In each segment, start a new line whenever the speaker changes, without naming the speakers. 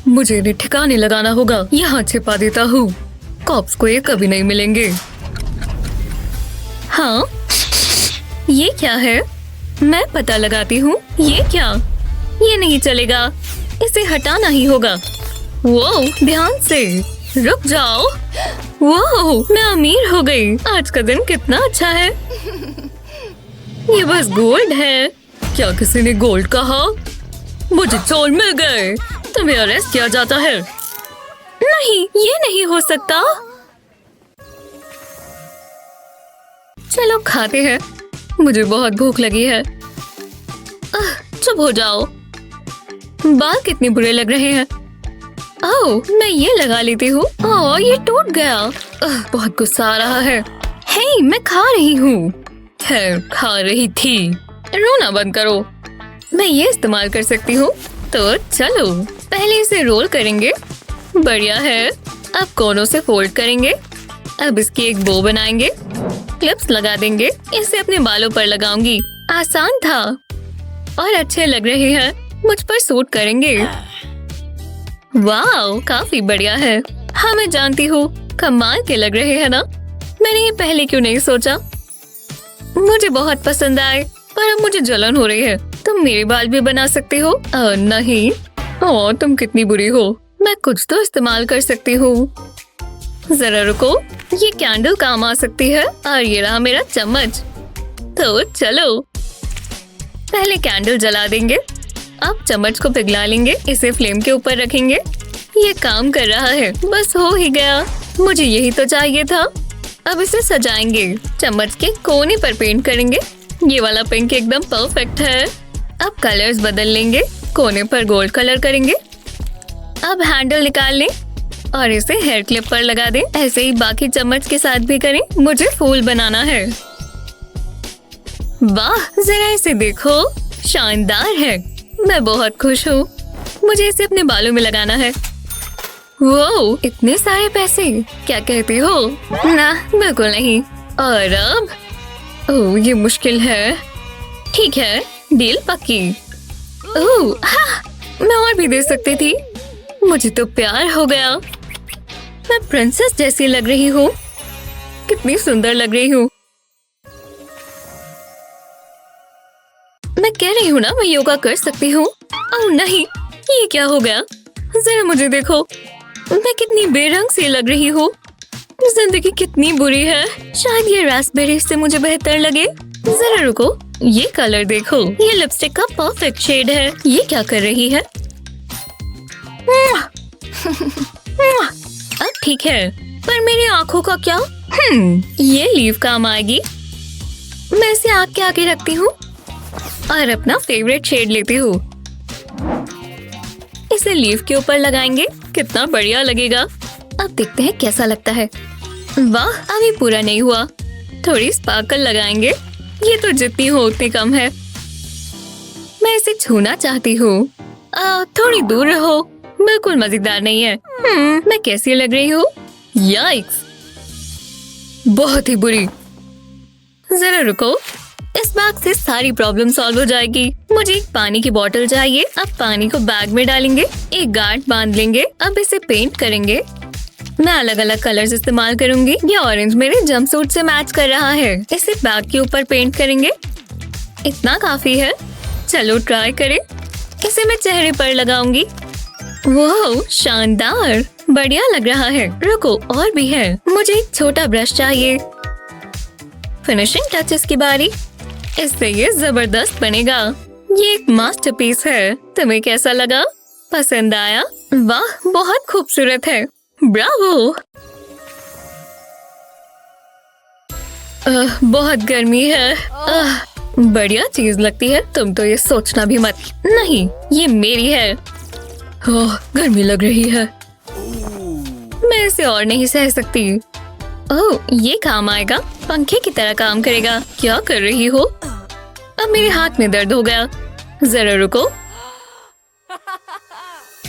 मुझे इन्हें ठिकाने लगाना होगा। यहाँ छिपा देता हूँ। कॉप्स को ये कभी नहीं मिलेंगे। हाँ, ये क्या है? मैं पता लगाती हूँ। ये क्या? ये नहीं चलेगा, इसे हटाना ही होगा। वो ध्यान से, रुक जाओ। वो मैं अमीर हो गई। आज का दिन कितना अच्छा है। ये बस गोल्ड है। क्या किसी ने गोल्ड कहा? मुझे चोर मिल गए। तुम्हें अरेस्ट किया जाता है। नहीं, ये नहीं हो सकता। चलो खाते हैं। मुझे बहुत भूख लगी है। चुप हो जाओ। बाल कितने बुरे लग रहे हैं। ओह, मैं ये लगा लेती हूँ। ओह, ये टूट गया। बहुत गुस्सा आ रहा है। हे, मैं खा रही हूँ। खैर, खा रही थी। रोना बंद करो। मैं ये इस्तेमाल कर सकती हूँ। तो चलो पहले इसे रोल करेंगे। बढ़िया है। अब कोनों से फोल्ड करेंगे। अब इसकी एक बो बनाएंगे। क्लिप्स लगा देंगे। इसे अपने बालों पर लगाऊंगी। आसान था और अच्छे लग रहे हैं। मुझ पर सूट करेंगे। वाह, काफी बढ़िया है। हाँ, मैं जानती हूँ, कमाल के लग रहे हैं ना। मैंने ये पहले क्यों नहीं सोचा। मुझे बहुत पसंद आए, पर अब मुझे जलन हो रही है। तुम मेरे बाल भी बना सकती हो। नहीं। ओह, तुम कितनी बुरी हो। मैं कुछ तो इस्तेमाल कर सकती हूँ। जरा रुको, ये कैंडल काम आ सकती है। और ये रहा मेरा चम्मच। तो चलो पहले कैंडल जला देंगे। अब चम्मच को पिघला लेंगे। इसे फ्लेम के ऊपर रखेंगे। ये काम कर रहा है। बस हो ही गया। मुझे यही तो चाहिए था। अब इसे सजाएंगे। चम्मच के कोने पर पेंट करेंगे। ये वाला पिंक एकदम परफेक्ट है। अब कलर्स बदल लेंगे। कोने पर गोल्ड कलर करेंगे। अब हैंडल निकाल लें और इसे हेयर क्लिप पर लगा दें। ऐसे ही बाकी चम्मच के साथ भी करें। मुझे फूल बनाना है। वाह, जरा इसे देखो, शानदार है। मैं बहुत खुश हूँ। मुझे इसे अपने बालों में लगाना है। वो इतने सारे पैसे, क्या कहती हो? ना, बिल्कुल नहीं। और अब ओह, ये मुश्किल है। ठीक है, डील पक्की। ओह, हाँ, मैं और भी दे सकती थी। मुझे तो प्यार हो गया। मैं प्रिंसेस जैसी लग रही हूँ। कितनी सुंदर लग रही हूँ। मैं कह रही हूँ ना, मैं योगा कर सकती हूँ। ओह नहीं, ये क्या हो गया? जरा मुझे देखो, मैं कितनी बेरंग सी लग रही हूँ। जिंदगी कितनी बुरी है। शायद ये रास्पबेरी से मुझे बेहतर लगे। जरा रुको, ये कलर देखो। ये लिपस्टिक का परफेक्ट शेड है। ये क्या कर रही है? अब ठीक है, पर मेरी आंखों का क्या? ये लीव काम आएगी। मैं इसे आँख के आगे रखती हूँ और अपना फेवरेट शेड लेती हूँ। इसे लीव के ऊपर लगाएंगे। कितना बढ़िया लगेगा। अब देखते हैं कैसा लगता है। वाह, अभी पूरा नहीं हुआ। थोड़ी स्पार्कल लगाएंगे। ये तो जितनी हो उतनी कम है। मैं इसे छूना चाहती हूँ। थोड़ी दूर रहो, बिल्कुल मजेदार नहीं है। मैं कैसी लग रही हूँ? याइक्स, बहुत ही बुरी। जरा रुको, इस बैग से सारी प्रॉब्लम सॉल्व हो जाएगी। मुझे एक पानी की बोतल चाहिए। अब पानी को बैग में डालेंगे। एक गांठ बांध लेंगे। अब इसे पेंट करेंगे। मैं अलग अलग कलर्स इस्तेमाल करूंगी। ये ऑरेंज मेरे जंपसूट से मैच कर रहा है। इसे बैग के ऊपर पेंट करेंगे। इतना काफी है। चलो ट्राई करें। इसे मैं चेहरे पर लगाऊंगी। वाह, शानदार, बढ़िया लग रहा है। रुको, और भी है। मुझे एक छोटा ब्रश चाहिए। फिनिशिंग टचेस की बारी। इससे ये जबरदस्त बनेगा। ये एक मास्टरपीस है। तुम्हें कैसा लगा? पसंद आया? वाह, बहुत खूबसूरत है। ब्रावो। बहुत गर्मी है। बढ़िया चीज लगती है। तुम तो ये सोचना भी मत। नहीं, ये मेरी है। गर्मी लग रही है। मैं इसे और नहीं सह सकती। ओह, ये काम आएगा। पंखे की तरह काम करेगा। क्या कर रही हो? अब मेरे हाथ में दर्द हो गया। जरा रुको।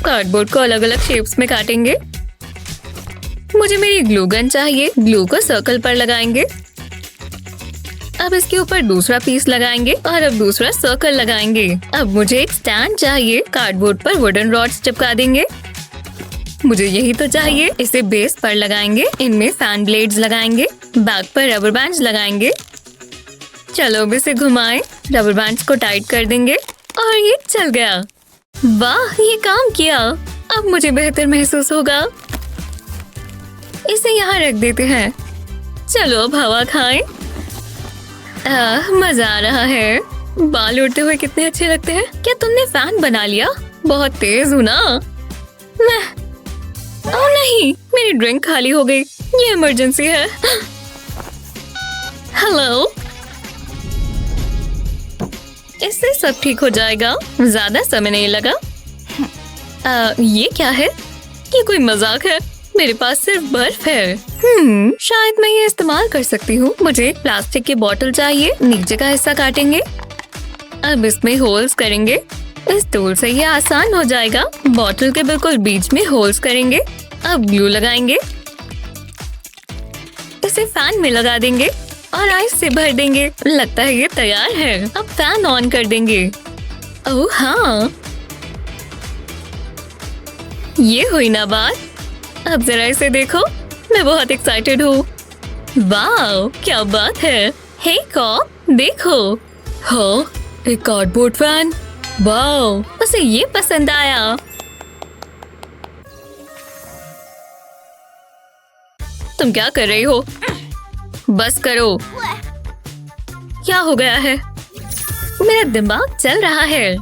कार्डबोर्ड को अलग अलग शेप्स में काटेंगे। मुझे मेरी ग्लू गन चाहिए। ग्लू को सर्कल पर लगाएंगे। अब इसके ऊपर दूसरा पीस लगाएंगे और अब दूसरा सर्कल लगाएंगे। अब मुझे एक स्टैंड चाहिए। कार्डबोर्ड पर वुडन रॉड्स चिपका देंगे। मुझे यही तो चाहिए। इसे बेस पर लगाएंगे, इनमें फैन ब्लेड्स लगाएंगे, बैक पर रबर बैंड्स लगाएंगे। चलो अब इसे घुमाएं, रबर बैंड्स को टाइट कर देंगे और ये चल गया। वाह, ये काम किया। अब मुझे बेहतर महसूस होगा। इसे यहाँ रख देते हैं। चलो अब हवा खाएं। मजा आ रहा है। बाल उड़ते हुए कितने अच्छे लगते हैं। क्या तुमने फैन बना लिया? बहुत तेज हूँ ना मैं। ओह नहीं, मेरी ड्रिंक खाली हो गई। ये इमरजेंसी है। हेलो, इससे सब ठीक हो जाएगा। ज्यादा समय नहीं लगा। ये क्या है? ये कोई मजाक है? मेरे पास सिर्फ बर्फ है। शायद मैं ये इस्तेमाल कर सकती हूँ। मुझे एक प्लास्टिक की बोतल चाहिए। नीचे का हिस्सा काटेंगे। अब इसमें होल्स करेंगे। इस टूल से ये आसान हो जाएगा। बोतल के बिल्कुल बीच में होल्स करेंगे। अब ग्लू लगाएंगे। इसे फैन में लगा देंगे और आइस से भर देंगे। लगता है ये तैयार है। अब फैन ऑन कर देंगे। ओह हाँ, ये हुई ना बात। अब जरा इसे देखो। मैं बहुत एक्साइटेड हूँ। वाह, क्या बात है। हे कॉप, देखो। हाँ, एक कार्डबोर्ड फैन। वाह, उसे ये पसंद आया। तुम क्या कर रही हो? बस करो। क्या हो गया है? मेरा दिमाग चल रहा है।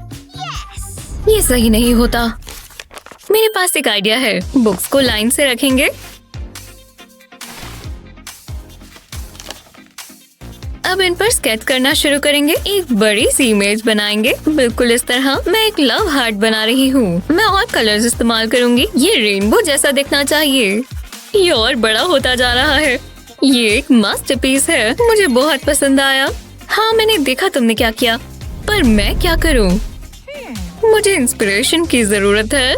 ये सही नहीं होता। मेरे पास एक आइडिया है। बुक्स को लाइन से रखेंगे। अब इन पर स्केच करना शुरू करेंगे। एक बड़ी सी इमेज बनाएंगे, बिल्कुल इस तरह। मैं एक लव हार्ट बना रही हूँ। मैं और कलर्स इस्तेमाल करूंगी। ये रेनबो जैसा दिखना चाहिए। ये और बड़ा होता जा रहा है। ये एक मास्टरपीस है। मुझे बहुत पसंद आया। हाँ, मैंने देखा तुमने क्या किया, पर मैं क्या करूँ? मुझे इंस्पिरेशन की जरूरत है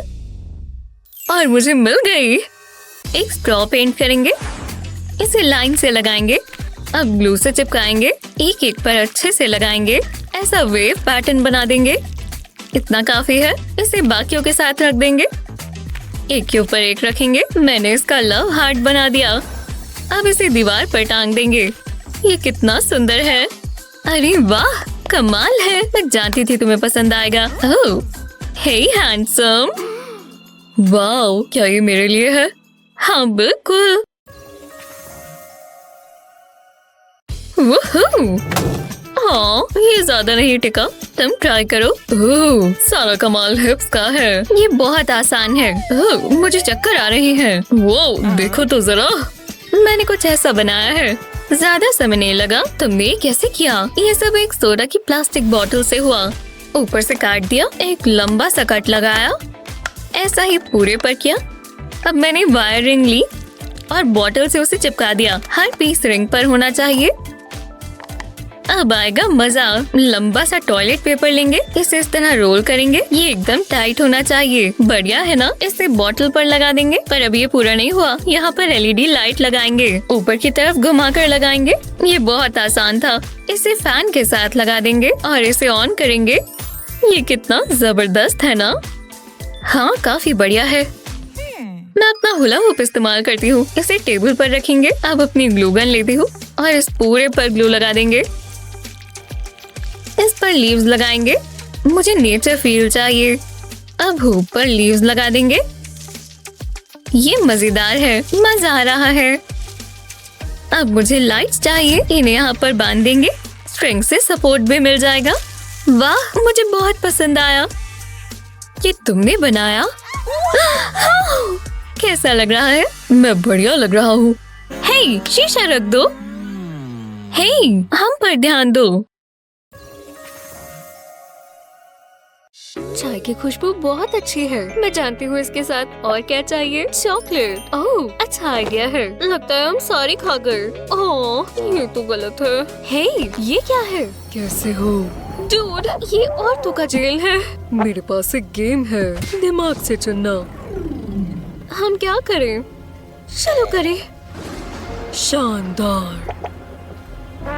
और मुझे मिल गई। एक स्ट्रॉ पेंट करेंगे। इसे लाइन से लगाएंगे। अब ग्लू से चिपकाएंगे। एक एक पर अच्छे से लगाएंगे। ऐसा वेव पैटर्न बना देंगे। इतना काफी है। इसे बाकियों के साथ रख देंगे। एक के ऊपर एक रखेंगे। मैंने इसका लव हार्ट बना दिया। अब इसे दीवार पर टांग देंगे। ये कितना सुंदर है। अरे वाह, कमाल है। मैं जानती थी तुम्हें पसंद आएगा। ओह, हे हैंडसम। वाह, क्या ये मेरे लिए है? हाँ बिल्कुल। वूहू! हाँ, ये ज्यादा नहीं टिका। तुम ट्राई करो। ओह, सारा कमाल हिप्स का है। ये बहुत आसान है। ओह, मुझे चक्कर आ रही हैं। वो देखो तो जरा। मैंने कुछ ऐसा बनाया है। ज्यादा समय नहीं लगा। तुमने ये कैसे किया? ये सब एक सोडा की प्लास्टिक बोतल से हुआ। ऊपर से काट दिया। एक लंबा सा कट लगाया। ऐसा ही पूरे पर किया। अब मैंने वायर रिंग ली और बोतल से उसे चिपका दिया। हर पीस रिंग पर होना चाहिए। अब आएगा मजा। लंबा सा टॉयलेट पेपर लेंगे। इसे इस तरह रोल करेंगे। ये एकदम टाइट होना चाहिए। बढ़िया है ना? इसे बोतल पर लगा देंगे। पर अब ये पूरा नहीं हुआ। यहाँ पर एलईडी लाइट लगाएंगे। ऊपर की तरफ घुमाकर लगाएंगे। ये बहुत आसान था। इसे फैन के साथ लगा देंगे और इसे ऑन करेंगे। ये कितना जबरदस्त है ना? हाँ, काफी बढ़िया है। मैं अपना हुला हुप इस्तेमाल करती हूँ। इसे टेबल पर रखेंगे। अब अपनी ग्लू गन लेती हूँ और इस पूरे पर ग्लू लगा देंगे। इस पर लीव्स लगाएंगे। मुझे नेचर फील चाहिए। अब हुप पर लीव्स लगा देंगे। ये मजेदार है। मजा आ रहा है। अब मुझे लाइट्स चाहिए। इन्हें यहाँ पर बांध देंगे। स्ट्रिंग से सपोर्ट भी मिल जाएगा। वाह, मुझे बहुत पसंद आया। ये तुमने बनाया? कैसा लग रहा है? मैं बढ़िया लग रहा हूँ। हे, शीशा रख दो। हे, हम पर ध्यान दो। चाय की खुशबू बहुत अच्छी है। मैं जानती हूँ इसके साथ और क्या चाहिए। चॉकलेट। ओह, अच्छा आइडिया है। लगता है हम सारी खा गए। ओह, ये तो गलत है। हे, ये क्या है? कैसे हो? डूड, ये औरतों का जेल है। मेरे पास एक गेम है। दिमाग से चुनना। हम क्या करें? चलो करें। शानदार।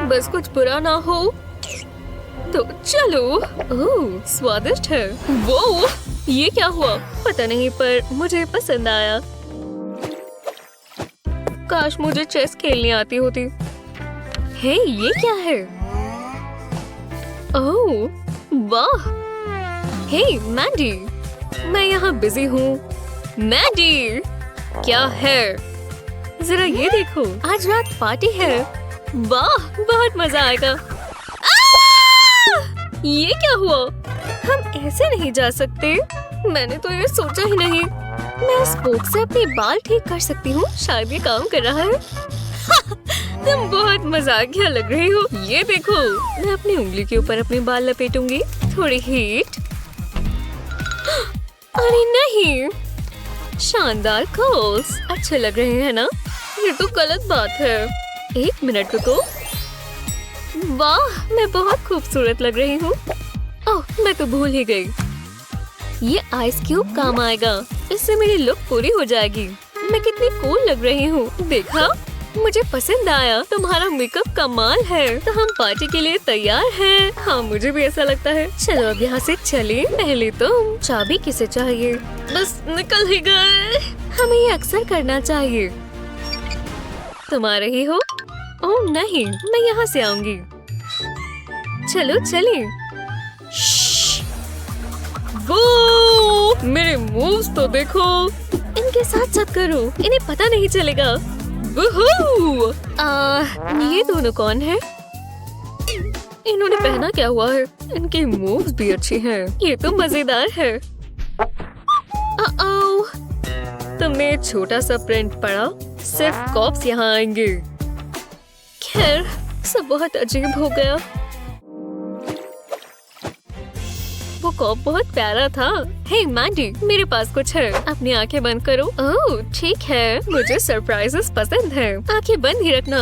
बस कुछ बुरा ना हो तो चलो। ओह, स्वादिष्ट है। वो ये क्या हुआ? पता नहीं पर मुझे पसंद आया। काश मुझे चेस खेलनी आती होती। हे, ये क्या है? ओह, वाह! हे मैंडी, मैं यहाँ बिजी हूँ। मैंडी, क्या है? जरा ये देखो, आज रात पार्टी है। वाह, बहुत मजा आएगा। ये क्या हुआ? हम ऐसे नहीं जा सकते। मैंने तो ये सोचा ही नहीं। मैं स्पोक से अपने बाल ठीक कर सकती हूँ। शायद ये काम कर रहा है। तुम बहुत मजाकिया लग रही हो। ये देखो, मैं अपनी उंगली के ऊपर अपने बाल लपेटूंगी। थोड़ी हीट। अरे नहीं, शानदार कर्ल्स अच्छे लग रहे हैं ना? ये तो गलत बात है। एक मिनट रुको। वाह, मैं बहुत खूबसूरत लग रही हूँ। ओह, मैं तो भूल ही गई। ये आइस क्यूब काम आएगा। इससे मेरी लुक पूरी हो जाएगी। मैं कितनी कूल लग रही हूँ। देखा, मुझे पसंद आया। तुम्हारा मेकअप कमाल है। तो हम पार्टी के लिए तैयार हैं। हाँ, मुझे भी ऐसा लगता है। चलो अब यहाँ से चलें। पहले तुम। चाबी किसे चाहिए? बस निकल ही गए। हमें ये अक्सर करना चाहिए। तुम आ रही हो? ओह नहीं, मैं यहाँ से आऊंगी। चलो चलें। वो मेरे मूव्स तो देखो। इनके साथ साथ करो, इन्हें पता नहीं चलेगा। वूहू! ये दोनों कौन है? इन्होंने पहना क्या हुआ है? इनके मूव्स भी अच्छे हैं। ये तो मजेदार है। तुमने छोटा सा प्रिंट पढ़ा? सिर्फ कॉप्स यहाँ आएंगे। खैर, सब बहुत अजीब हो गया। वो कॉप बहुत प्यारा था। हे मैंडी, मेरे पास कुछ है। अपनी आंखें बंद करो। ओह ठीक है, मुझे सरप्राइजेस पसंद है। आंखें बंद ही रखना।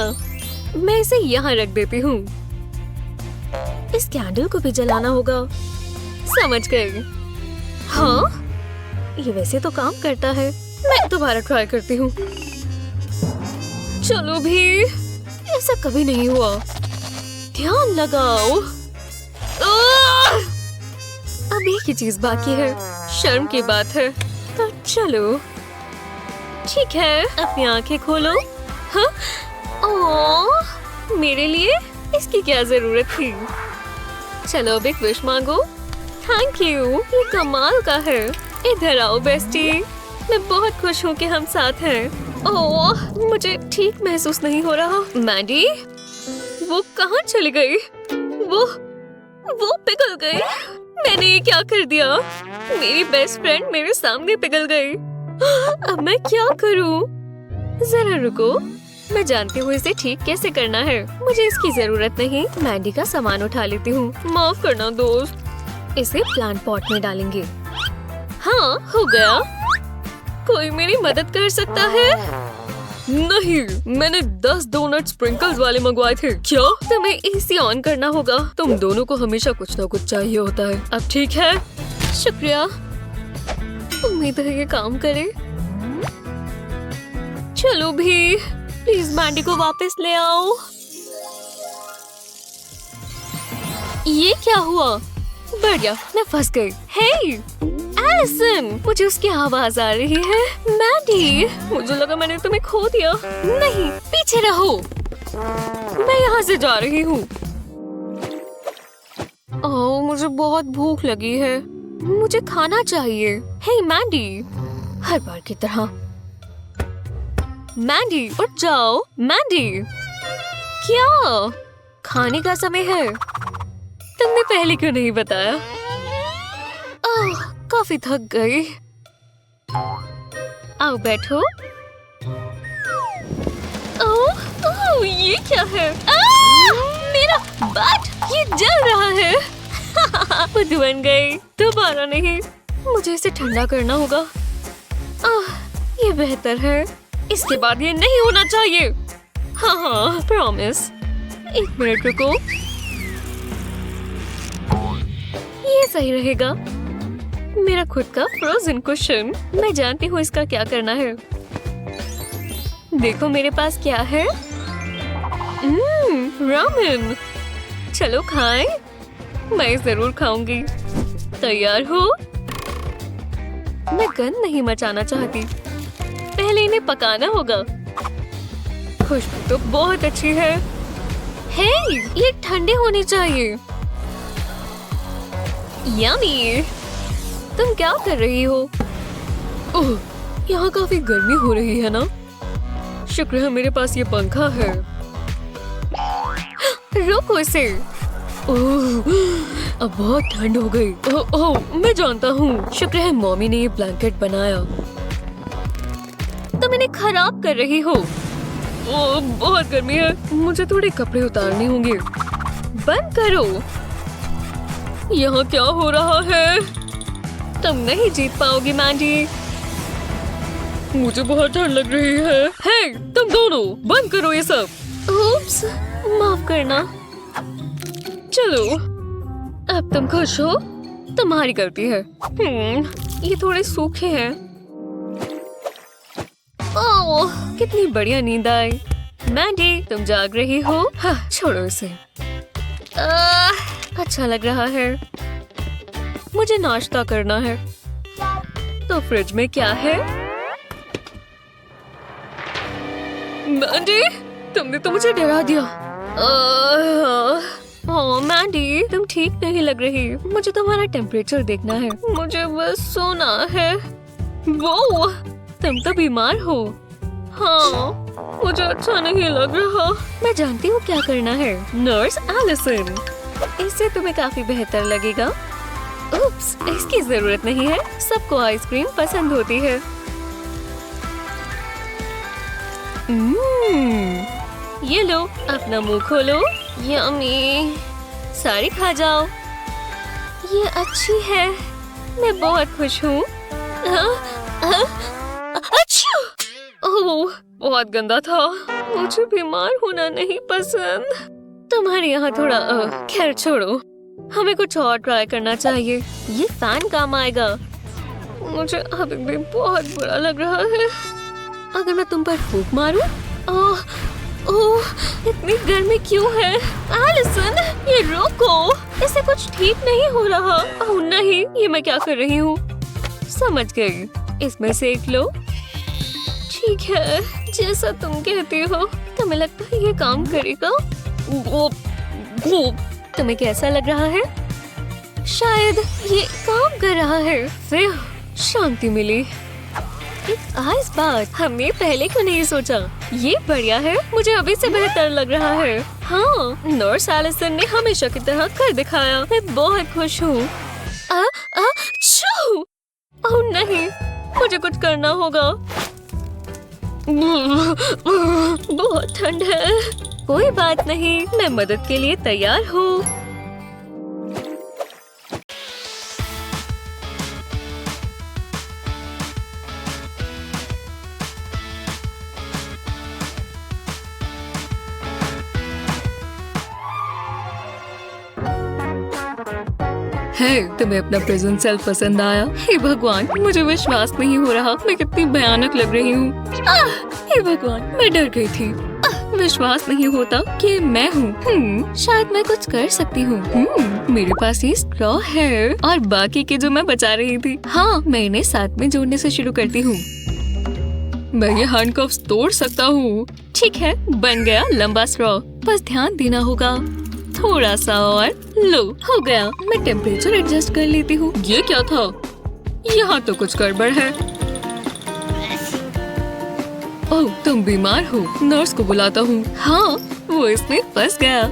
मैं इसे यहाँ रख देती हूँ। इस कैंडल को भी जलाना होगा। समझ गई। हाँ, ये वैसे तो काम करता है। मैं दोबारा ट्राई करती हूँ। चलो भी, ऐसा कभी नहीं हुआ। ध्यान लगाओ। अब एक ही चीज बाकी है। शर्म की बात है। तो चलो ठीक है, अपनी आंखें खोलो। हाँ? ओह, मेरे लिए इसकी क्या जरूरत थी? चलो अब एक विश मांगो। थैंक यू, ये कमाल का है। इधर आओ बेस्टी। मैं बहुत खुश हूँ कि हम साथ हैं। ओह, मुझे ठीक महसूस नहीं हो रहा। मैंडी, वो कहाँ चली गई? वो पिघल गई। मैंने ये क्या कर दिया? मेरी बेस्ट फ्रेंड मेरे सामने पिघल गई। अब मैं क्या करूं? जरा रुको, मैं जानती हूँ इसे ठीक कैसे करना है। मुझे इसकी जरूरत नहीं। मैंडी का सामान उठा लेती हूँ। माफ करना दोस्त। इसे प्लांट पॉट में डालेंगे। हाँ, हो गया। कोई मेरी मदद कर सकता है? नहीं, मैंने 10 डोनट स्प्रिंकल्स वाले मंगवाए थे। क्या? तुम्हें एसी ऑन करना होगा। तुम दोनों को हमेशा कुछ ना कुछ चाहिए होता है। अब ठीक है, शुक्रिया। उम्मीद है ये काम करे। चलो भी, प्लीज मैंडी को वापस ले आओ। ये क्या हुआ? बढ़िया, मैं फंस गई। हे एलिसन, मुझे उसकी आवाज आ रही है। मैंडी, मुझे लगा मैंने तुम्हें खो दिया। नहीं, पीछे रहो। मैं यहाँ से जा रही हूँ। ओह, मुझे बहुत भूख लगी है। मुझे खाना चाहिए। हे मैंडी, हर बार की तरह। मैंडी, उठ जाओ। मैंडी, क्या? खाने का समय है। तुमने पहले क्यों नहीं बताया? काफी थक गई। आओ बैठो। ओह, ये क्या है? मेरा बट, ये जल रहा है। बुद्धू बन गई। दोबारा नहीं। मुझे इसे ठंडा करना होगा। ये बेहतर है। इसके बाद ये नहीं होना चाहिए। हाँ, प्रॉमिस। एक मिनट रुको। ये सही रहेगा। मेरा खुद का फ्रोजन कुशन। मैं जानती हूँ इसका क्या करना है। देखो मेरे पास क्या है। रामेन। चलो खाएं। मैं जरूर खाऊंगी। तैयार हो? मैं गंद नहीं मचाना चाहती। पहले इन्हें पकाना होगा। खुशबू तो बहुत अच्छी है। हे, ये ठंडे होने चाहिए। यम्मी। तुम क्या कर रही हो? ओह, यहाँ काफी गर्मी हो रही है ना? शुक्र है मेरे पास ये पंखा है। रुको इसे। ओह, अब बहुत ठंड हो गई। ओह ओह, मैं जानता हूँ। शुक्र है मम्मी ने ये ब्लैंकेट बनाया। तुम इन्हें खराब कर रही हो। ओह, बहुत गर्मी है। मुझे थोड़े कपड़े उतारने होंगे। बंद करो। यहाँ क्या हो रहा है? तुम नहीं जीत पाओगी मैंडी। मुझे बहुत ठंड लग रही है। हे, तुम दोनों बंद करो ये सब। उप्स, माफ करना। चलो, अब तुम खुश हो? तुम्हारी गलती है। ये थोड़े सूखे हैं। ओह, कितनी बढ़िया नींद आई। मैंडी, तुम जाग रही हो? हाँ, छोड़ो इसे। अच्छा लग रहा है। मुझे नाश्ता करना है। तो फ्रिज में क्या है? मैंडी, तुमने तो मुझे डरा दिया। ओह मैंडी, तुम ठीक नहीं लग रही। मुझे तुम्हारा टेम्परेचर देखना है। मुझे बस सोना है। वो, तुम तो बीमार हो। हाँ, मुझे अच्छा नहीं लग रहा। मैं जानती हूँ क्या करना है। नर्स एलिसन, इससे तुम्हें काफी बेहतर लगेगा। उप्स, इसकी जरूरत नहीं है। सबको आइसक्रीम पसंद होती है। ये लो, अपना मुंह खोलो। यम्मी, सारी खा जाओ। ये अच्छी है। मैं बहुत खुश हूँ। अच्छा, ओह, बहुत गंदा था। मुझे बीमार होना नहीं पसंद। तुम्हारे यहाँ थोड़ा खैर छोड़ो। हमें कुछ और ट्राई करना चाहिए। ये फैन काम आएगा। मुझे अभी भी बहुत बुरा लग रहा है। अगर मैं तुम पर फूंक मारूं? ओह, ओह, इतनी गर्मी क्यों है? एलिसन, ये रोको। इसे कुछ ठीक नहीं हो रहा। ओह नहीं, ये मैं क्या कर रही हूँ? समझ गई। इसमें सेक लो। ठीक है, जैसा तुम कहती हो। तुम्हें लगता है ये काम करेगा? तुम्हें कैसा लग रहा है? शायद ये काम कर रहा है। फिर शांति मिली। एक आइस बात, हमने पहले क्यों नहीं सोचा? ये बढ़िया है। मुझे अभी से बेहतर लग रहा है। हाँ, नर्स एलिसन ने हमेशा की तरह कर दिखाया। मैं बहुत खुश हूँ। ओह नहीं, मुझे कुछ करना होगा। बहुत ठंड है। कोई बात नहीं, मैं मदद के लिए तैयार हूँ। हे, तुम्हें अपना प्रेजेंट सेल्फ पसंद आया? हे भगवान, मुझे विश्वास नहीं हो रहा। मैं कितनी भयानक लग रही हूँ। हे भगवान, मैं डर गई थी। विश्वास नहीं होता कि मैं हूँ। शायद मैं कुछ कर सकती हूँ। मेरे पास ये स्ट्रॉ है और बाकी के जो मैं बचा रही थी। हाँ, मैं इन्हें साथ में जोड़ने से शुरू करती हूँ। मैं ये हैंडकफ्स तोड़ सकता हूँ। ठीक है, बन गया लंबा स्ट्रॉ। बस ध्यान देना होगा। थोड़ा सा और। लो, हो गया। मैं टेम्परेचर एडजस्ट कर लेती हूँ। ये क्या था? यहाँ तो कुछ गड़बड़ है। ओह, तुम बीमार हो। नर्स को बुलाता हूँ। हाँ, वो इसमें फंस गया।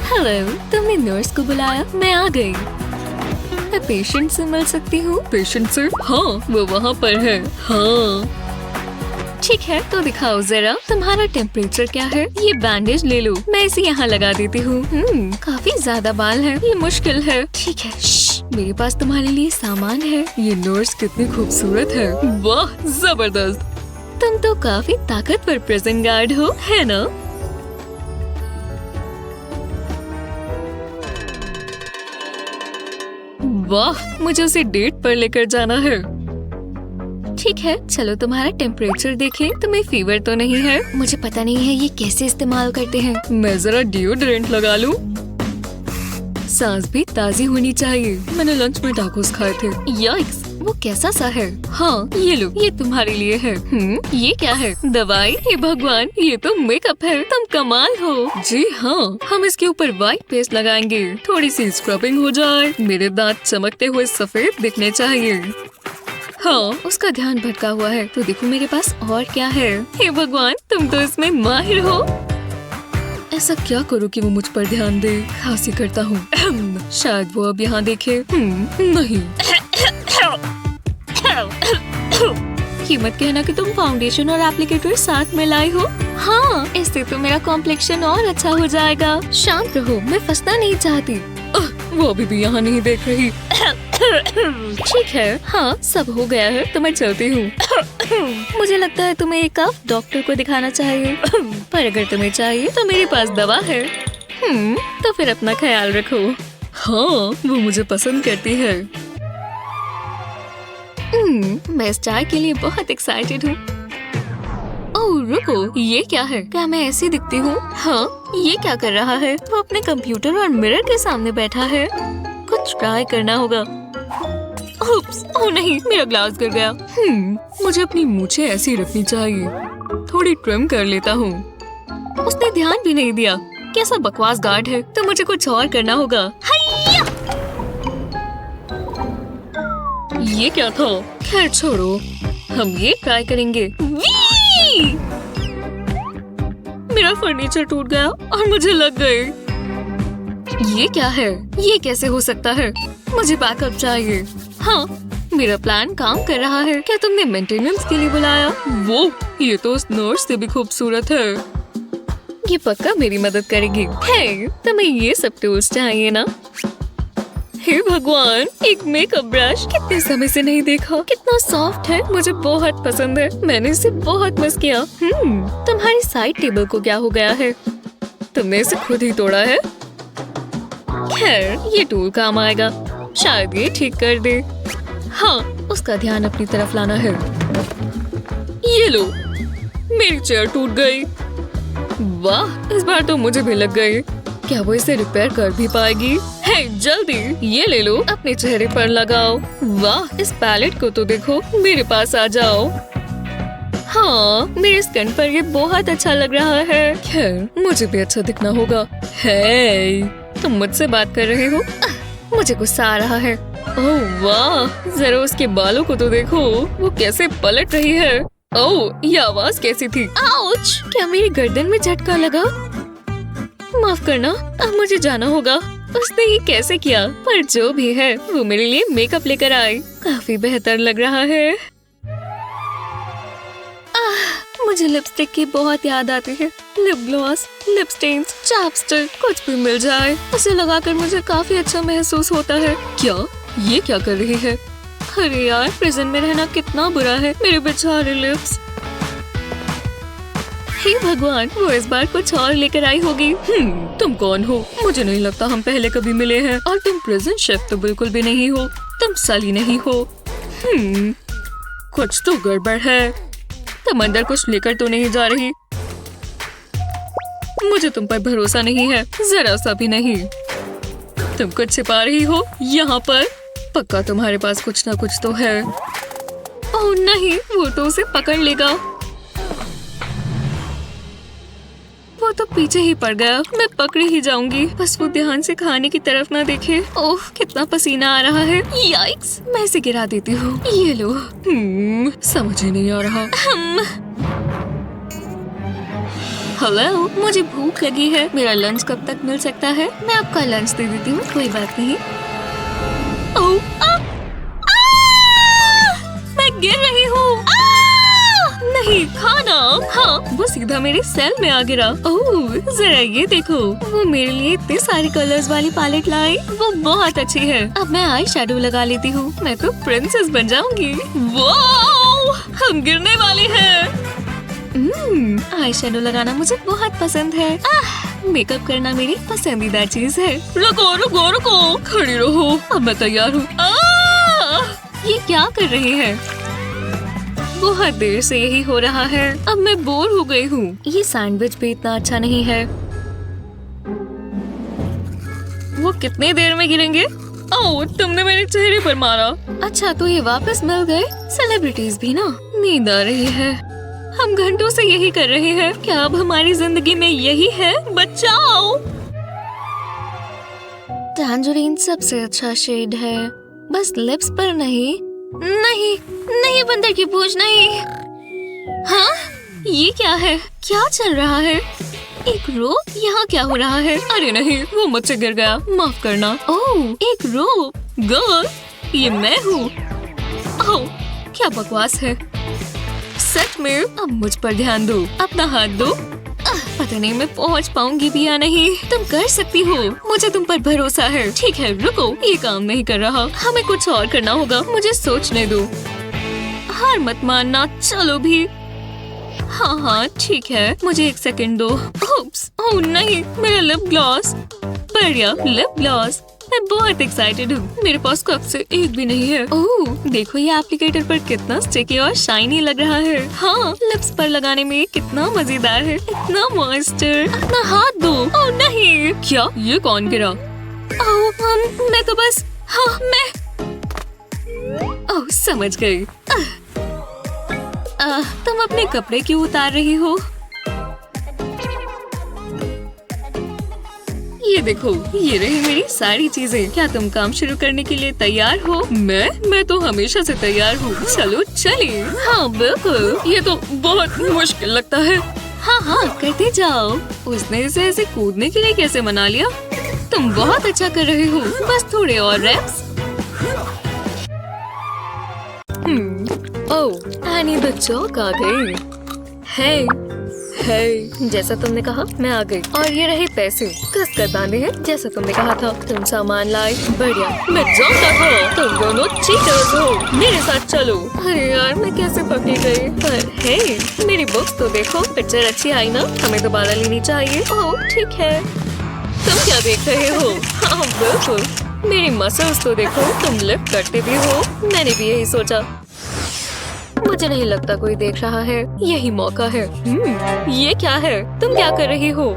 हेलो, तुमने नर्स को बुलाया? मैं आ गई। मैं पेशेंट से मिल सकती हूँ? पेशेंट से? हाँ, वो वहाँ पर है। हाँ, ठीक है, तो दिखाओ जरा तुम्हारा टेम्परेचर क्या है। ये बैंडेज ले लो, मैं इसे यहाँ लगा देती हूँ। काफी ज्यादा बाल है, ये मुश्किल है। ठीक है, मेरे पास तुम्हारे लिए सामान है। ये नर्स कितनी खूबसूरत है। वाह, जबरदस्त। तुम तो काफी ताकतवर प्रेजेंट गार्ड हो, है ना? वाह, मुझे उसे डेट पर लेकर जाना है। ठीक है, चलो तुम्हारा टेम्परेचर देखें। तुम्हें फीवर तो नहीं है? मुझे पता नहीं है ये कैसे इस्तेमाल करते हैं। मैं जरा डिओड्रेंट लगा लूं। सांस भी ताज़ी होनी चाहिए। मैंने लंच में टाकोस खाए थे। याइक्स, वो कैसा सा है? हाँ, ये लो, ये तुम्हारे लिए है। ये क्या है? दवाई? हे भगवान, ये तो मेकअप है। तुम कमाल हो। जी हाँ, हम इसके ऊपर व्हाइट पेस्ट लगाएंगे। थोड़ी सी स्क्रबिंग हो जाए। मेरे दांत चमकते हुए सफेद दिखने चाहिए। हाँ, उसका ध्यान भटका हुआ है, तो देखो मेरे पास और क्या है। हे भगवान, तुम तो इसमें माहिर हो। ऐसा क्या करूँ कि वो मुझ पर ध्यान दे? खांसी करता हूँ। शायद वो अब यहाँ देखे। नहीं। ये मत कहना कि तुम फाउंडेशन और एप्लीकेटर साथ में लाई हो। हाँ, इससे तो मेरा कॉम्प्लेक्शन और अच्छा हो जाएगा। शांत रहो, मैं फंसना नहीं चाहती। वो अभी भी यहाँ नहीं देख रही। ठीक है, हाँ, सब हो गया है, तो मैं चलती हूँ। मुझे लगता है तुम्हें एक कप डॉक्टर को दिखाना चाहिए। पर अगर तुम्हें चाहिए तो मेरे पास दवा है। तो फिर अपना ख्याल रखो। हाँ, वो मुझे पसंद करती है। मैं इस चाय के लिए बहुत एक्साइटेड हूँ। ओह रुको, ये क्या है? क्या मैं ऐसी दिखती हूँ? हाँ, ये क्या कर रहा है? वो अपने कंप्यूटर और मिरर के सामने बैठा है। कुछ ट्राई करना होगा। उप्स, ओह नहीं, मेरा ग्लास गिर गया। मुझे अपनी मूछें ऐसी रखनी चाहिए। थोड़ी ट्रिम कर लेता हूँ। उसने ध्यान भी नहीं दिया। कैसा बकवास गार्ड है। तो मुझे कुछ और करना होगा। ये क्या था? खैर छोड़ो, हम ये ट्राई करेंगे। मेरा फर्नीचर टूट गया और मुझे लग गए। ये क्या है? ये कैसे हो सकता है? मुझे बैकअप चाहिए। हाँ, मेरा प्लान काम कर रहा है। क्या तुमने मेंटेनेंस के लिए बुलाया? वो, ये तो उस नर्स से भी खूबसूरत है। ये पक्का मेरी मदद करेगी। हे, तुम्हें ये सब टूल्स चाहिए ना? हे भगवान, एक मेकअप ब्रश। कितने समय से नहीं देखा। कितना सॉफ्ट है, मुझे बहुत पसंद है। मैंने इसे बहुत मिस किया। तुम्हारी साइड टेबल को क्या हो गया है? तुमने इसे खुद ही तोड़ा है? खैर, ये टूल काम आएगा। शायद ये ठीक कर दे। हाँ, उसका ध्यान अपनी तरफ लाना है। ये लो, मेरी चेयर टूट गई। वाह, इस बार तो मुझे भी लग गई। क्या वो इसे रिपेयर कर भी पाएगी? हे, जल्दी ये ले लो, अपने चेहरे पर लगाओ। वाह, इस पैलेट को तो देखो। मेरे पास आ जाओ। हाँ, मेरे स्किन पर ये बहुत अच्छा लग रहा है। खैर, मुझे भी अच्छा दिखना होगा। हे, तुम मुझसे बात कर रहे हो? मुझे गुस्सा आ रहा है। ओह वाह, जरा उसके बालों को तो देखो, वो कैसे पलट रही है। ओह, ये आवाज कैसी थी? आउच! क्या मेरी गर्दन में झटका लगा? माफ करना, अब मुझे जाना होगा। उसने ये कैसे किया? पर जो भी है, वो मेरे लिए मेकअप लेकर आई। काफी बेहतर लग रहा है। मुझे लिपस्टिक की बहुत याद आती है। Lip gloss, lip stains, chapstick, कुछ भी मिल जाए। उसे लगाकर मुझे काफी अच्छा महसूस होता है। क्या? ये क्या कर रही है? अरे यार, प्रिजन में रहना कितना बुरा है। मेरे बेचारे लिप्स। हे भगवान, वो इस बार कुछ और लेकर आई होगी। तुम कौन हो? मुझे नहीं लगता हम पहले कभी मिले हैं। और तुम प्रिजन शेफ तो बिल्कुल भी नहीं हो। तुम सली नहीं हो। कुछ तो गड़बड़ है। तुम अंदर कुछ लेकर तो नहीं जा रही? मुझे तुम पर भरोसा नहीं है, जरा सा भी नहीं। तुम कुछ छिपा रही हो यहाँ पर। पक्का तुम्हारे पास कुछ ना कुछ तो है। ओह नहीं, वो तो उसे पकड़ लेगा। वो तो पीछे ही पड़ गया। मैं पकड़ी ही जाऊंगी। बस वो ध्यान से खाने की तरफ ना देखे। ओह, कितना पसीना आ रहा है। याइक्स, मैं इसे गिरा देती हूँ। ये लो। समझ ही नहीं आ रहा। हेलो, मुझे भूख लगी है। मेरा लंच कब तक मिल सकता है? मैं आपका लंच दे देती हूँ, कोई बात नहीं। ओह, मैं गिर रही हूँ। नहीं, खाना। हाँ, वो सीधा मेरे सेल में आ गिरा। ओह, जरा ये देखो, वो मेरे लिए इतने सारे कलर्स वाली पैलेट लाई। वो बहुत अच्छी है। अब मैं आई शैडो लगा लेती हूँ। मैं तो प्रिंसेस बन जाऊंगी। वाओ, हम गिरने वाले हैं। आई शैडो लगाना मुझे बहुत पसंद है। मेकअप करना मेरी पसंदीदा चीज है। रुको रुको रुको, खड़ी रहो, अब मैं तैयार हूँ। ये क्या कर रही है? बहुत देर से यही हो रहा है। अब मैं बोर हो गई हूँ। ये सैंडविच भी इतना अच्छा नहीं है। वो कितनी देर में गिरेंगे? ओह, तुमने मेरे चेहरे पर मारा। अच्छा, तो ये वापस मिल गए। सेलिब्रिटीज भी ना। नींद आ रही है। हम घंटों से यही कर रहे हैं। क्या अब हमारी जिंदगी में यही है? बचाओ। टैंजरीन सबसे अच्छा शेड है, बस लिप्स पर नहीं। नहीं नहीं, बंदर की पूंछ नहीं। हाँ, ये क्या है? क्या चल रहा है? एक रोप? यहाँ क्या हो रहा है? अरे नहीं, वो मुझसे गिर गया, माफ करना। ओह, एक रोप। गर्ल, ये मैं हूँ। ओह, क्या बकवास है। सच में? अब मुझ पर ध्यान दो, अपना हाथ दो। पता नहीं मैं पहुँच पाऊंगी भी या नहीं। तुम कर सकती हो, मुझे तुम पर भरोसा है। ठीक है, रुको, ये काम नहीं कर रहा। हमें कुछ और करना होगा, मुझे सोचने दो। हार मत मानना, चलो भी। हाँ हाँ ठीक है, मुझे 1 सेकंड दो। ओप्स, ओह नहीं, मेरा लिप ग्लॉस। बढ़िया, लिप ग्लॉस। मैं बहुत एक्साइटेड हूँ। मेरे पास कब से एक भी नहीं है। ओह, देखो ये एप्लीकेटर पर कितना स्टिकी और शाइनी लग रहा है। हाँ, लिप्स पर लगाने में कितना मजेदार है, इतना मॉइस्चर। अपना हाथ दो। ओह नहीं, क्या? ये कौन गिरा? ओह, मैं तो बस, हाँ मैं। ओह, समझ गई। तुम अपने कपड़े क्यों उतार रही हो? ये देखो, ये रही मेरी सारी चीजें। क्या तुम काम शुरू करने के लिए तैयार हो? मैं तो हमेशा से तैयार हूँ। चलो चलिए। हाँ बिल्कुल, ये तो बहुत मुश्किल लगता है। हाँ हाँ, करते जाओ। उसने इसे ऐसे कूदने के लिए कैसे मना लिया? तुम बहुत अच्छा कर रहे हो, बस थोड़े और reps. Oh, Annie the jock आ गई। हे, जैसा तुमने कहा मैं आ गई। और ये रहे पैसे, कस कर बांधे हैं जैसा तुमने कहा था। तुम सामान लाए, बढ़िया। मैं जानता था तुम दोनों चीटर्स हो। मेरे साथ चलो। अरे यार, मैं कैसे पकड़ी गई? पर हे, मेरी बुक्स तो देखो। पिक्चर अच्छी आई ना? हमें दोबारा लेनी चाहिए। ओह ठीक है। तुम क्या देख रहे हो? हाँ बिल्कुल, मेरी मसल्स तो देखो। तुम लिफ्ट करते भी हो। मैंने भी यही सोचा। मुझे नहीं लगता कोई देख रहा है। यही मौका है। ये क्या है? तुम क्या कर रही हो?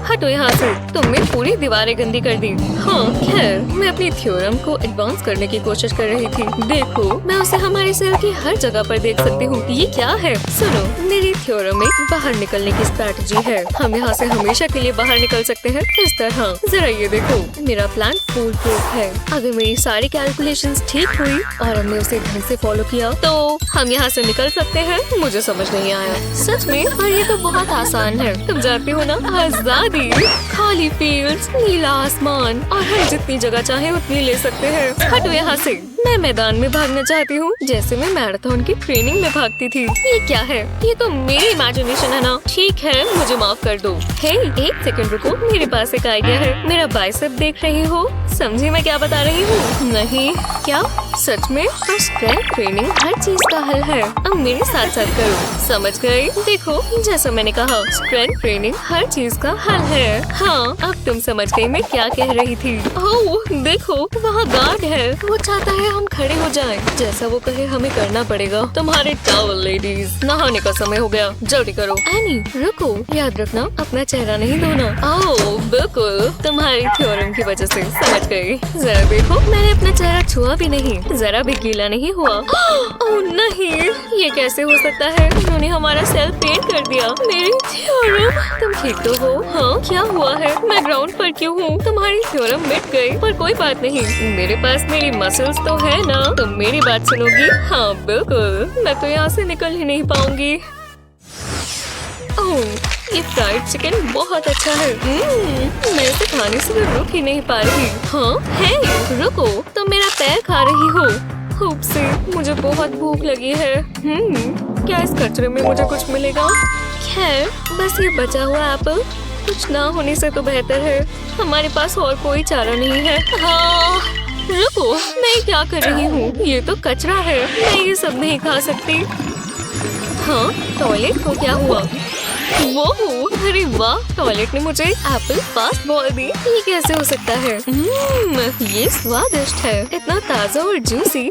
हटो यहाँ से। तुमने पूरी दीवारें गंदी कर दी। हाँ खैर, मैं अपनी थ्योरम को एडवांस करने की कोशिश कर रही थी। देखो, मैं उसे हमारे सेल की हर जगह पर देख सकती हूँ। ये क्या है? सुनो, मेरी थ्योरम में बाहर निकलने की स्ट्रैटेजी है। हम यहाँ से हमेशा के लिए बाहर निकल सकते हैं इस तरह। जरा ये देखो, मेरा प्लान फूल प्रूफ है। अगर मेरी सारी कैलकुलेशंस ठीक हुई और हमने उसे ढंग से फॉलो किया तो हम यहाँ से निकल सकते हैं। मुझे समझ नहीं आया सच में, और ये तो बहुत आसान है। तुम जानती हो ना, आजादी, खाली फील्ड्स, नीला आसमान, और हम जितनी जगह चाहे उतनी ले सकते हैं। हटो यहाँ से। मैं मैदान में भागना चाहती हूँ जैसे मैं मैराथन की ट्रेनिंग में भागती थी। ये क्या है? ये तो मेरी इमेजिनेशन है ना? ठीक है, मुझे माफ कर दो। हे, 1 सेकंड रुको, मेरे पास एक आइडिया है। मेरा बाइसेप देख रही हो? समझी मैं क्या बता रही हूँ? नहीं, क्या सच में? तो स्ट्रेंथ ट्रेनिंग हर चीज का हल है। अब मेरे साथ साथ करो। समझ गई? देखो, जैसा मैंने कहा, स्ट्रेंथ ट्रेनिंग हर चीज का हल है। हाँ, अब तुम समझ गई मैं क्या कह रही थी। ओह देखो, वहाँ गार्ड है। वो चाहता है हम खड़े हो जाएं। जैसा वो कहे हमें करना पड़ेगा। तुम्हारे टॉवल लेडीज, नहाने का समय हो गया, जल्दी करो। एनी रुको, याद रखना अपना चेहरा नहीं धोना। ओह बिल्कुल, तुम्हारी थ्योरम की वजह से। समझ गई। जरा देखो, मैंने अपना चेहरा छुआ भी नहीं, जरा भी गीला नहीं हुआ। ओह नहीं, ये कैसे हो सकता है? उन्होंने हमारा सेल पेंट कर दिया। मेरी थ्योरम। तुम ठीक तो हो? हाँ, क्या हुआ है? मैं ग्राउंड पर क्यों हूँ? तुम्हारी थ्योरम मिट गई, पर कोई बात नहीं, मेरे पास मेरी मसल्स तो है ना। तुम मेरी बात सुनोगी? हाँ बिल्कुल, मैं तो यहाँ से निकल ही नहीं पाऊंगी। ओह, ये फ्राइड चिकन बहुत अच्छा है। मैं इसे खाने से भी रुक ही नहीं पा रही। हाँ, हे रुको, तुम मेरा पैर खा रही हो। खूब से, मुझे बहुत भूख लगी है। क्या इस कचरे में मुझे कुछ मिलेगा? खैर, बस ये बचा हुआ एप्पल। कुछ ना होने से तो बेहतर है। हमारे पास और कोई चारा नहीं है। हाँ रुको, मैं क्या कर रही हूँ? ये तो कचरा है, मैं ये सब नहीं खा सकती। हाँ, टॉयलेट को क्या हुआ? वो, अरे वाह, टॉयलेट ने मुझे एप्पल फास्ट बॉल दी। ये कैसे हो सकता है? ये स्वादिष्ट है, इतना ताजा और जूसी।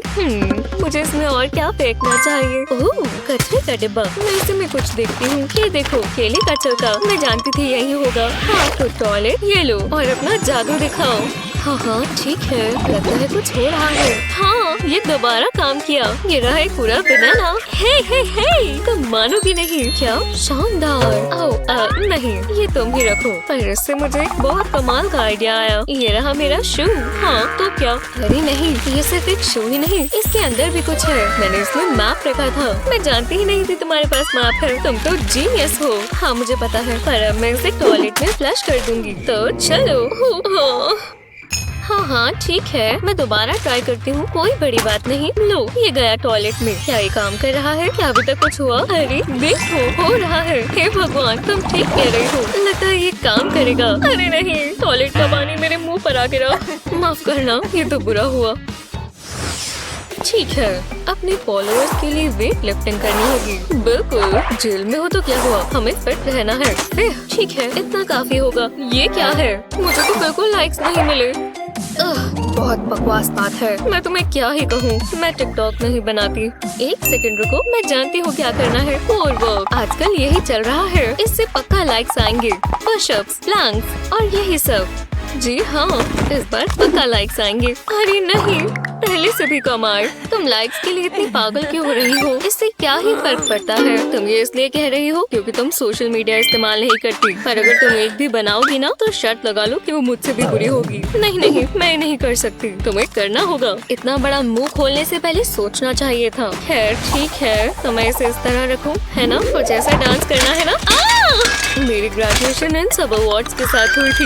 मुझे इसमें और क्या फेंकना चाहिए? ओह, कचरे का डिब्बा। मैं इसे में कुछ देखती हूँ। ये देखो, केले का छिलका। मैं जानती थी यही होगा। हाँ तो टॉयलेट, ये लो और अपना जादू दिखाओ। हाँ हाँ ठीक है, लगता है कुछ हो रहा है। हाँ ये दोबारा काम किया। ये रहा एक पूरा बनाना। हे तुम मानोगी नहीं। क्या शानदार। नहीं ये तुम ही रखो। पर इससे मुझे बहुत कमाल का आइडिया आया। ये रहा मेरा शू। हाँ तो क्या? अरे नहीं, ये सिर्फ एक शू ही नहीं, इसके अंदर भी कुछ है। मैंने इसमें मैप रखा था। मैं जानती ही नहीं थी तुम्हारे पास मैप है। तुम तो जीनियस हो। हाँ मुझे पता है, पर अब मैं इसे टॉयलेट में फ्लश कर दूंगी। तो चलो। हाँ ठीक है, मैं दोबारा ट्राई करती हूँ। कोई बड़ी बात नहीं। लो ये गया टॉयलेट में। क्या ये काम कर रहा है? क्या अभी तक कुछ हुआ? अरे देखो हो रहा है। हे भगवान तुम ठीक कह रही हो, लगता है ये काम करेगा। अरे नहीं, टॉयलेट का पानी मेरे मुंह पर आ गिरा। माफ करना, ये तो बुरा हुआ। ठीक है, अपने फॉलोअर्स के लिए वेट लिफ्टिंग करनी होगी। बिल्कुल, जेल में हो तो क्या हुआ, हमें फिट रहना है। ठीक है, इतना काफी होगा। ये क्या है? मुझे तो बिल्कुल लाइक्स नहीं मिले। बहुत बकवास बात है। मैं तुम्हें क्या ही कहूँ, मैं टिकटॉक नहीं बनाती। एक सेकंड रुको, मैं जानती हूँ क्या करना है। कोर वर्क आजकल यही चल रहा है, इससे पक्का लाइक्स आएंगे। पुशअप्स, प्लैंक्स और यही सब। जी हाँ, इस बार पक्का लाइक्स आएंगे। अरे नहीं, पहले से भी कम आए। तुम लाइक्स के लिए इतनी पागल क्यों हो रही हो? इससे क्या ही फर्क पड़ता है? तुम ये इसलिए कह रही हो क्योंकि तुम सोशल मीडिया इस्तेमाल नहीं करती। पर अगर तुम एक भी बनाओगी ना तो शर्त लगा लो कि वो मुझसे भी बुरी होगी। नहीं, मैं नहीं कर सकती। तुम्हें करना होगा। इतना बड़ा मुंह खोलने से पहले सोचना चाहिए था। खैर ठीक है, तो मैं इसे इस तरह रखूं, है ना? कुछ ऐसा डांस करना है ना? मेरी ग्रेजुएशन इन सब अवार्ड्स के साथ हुई थी।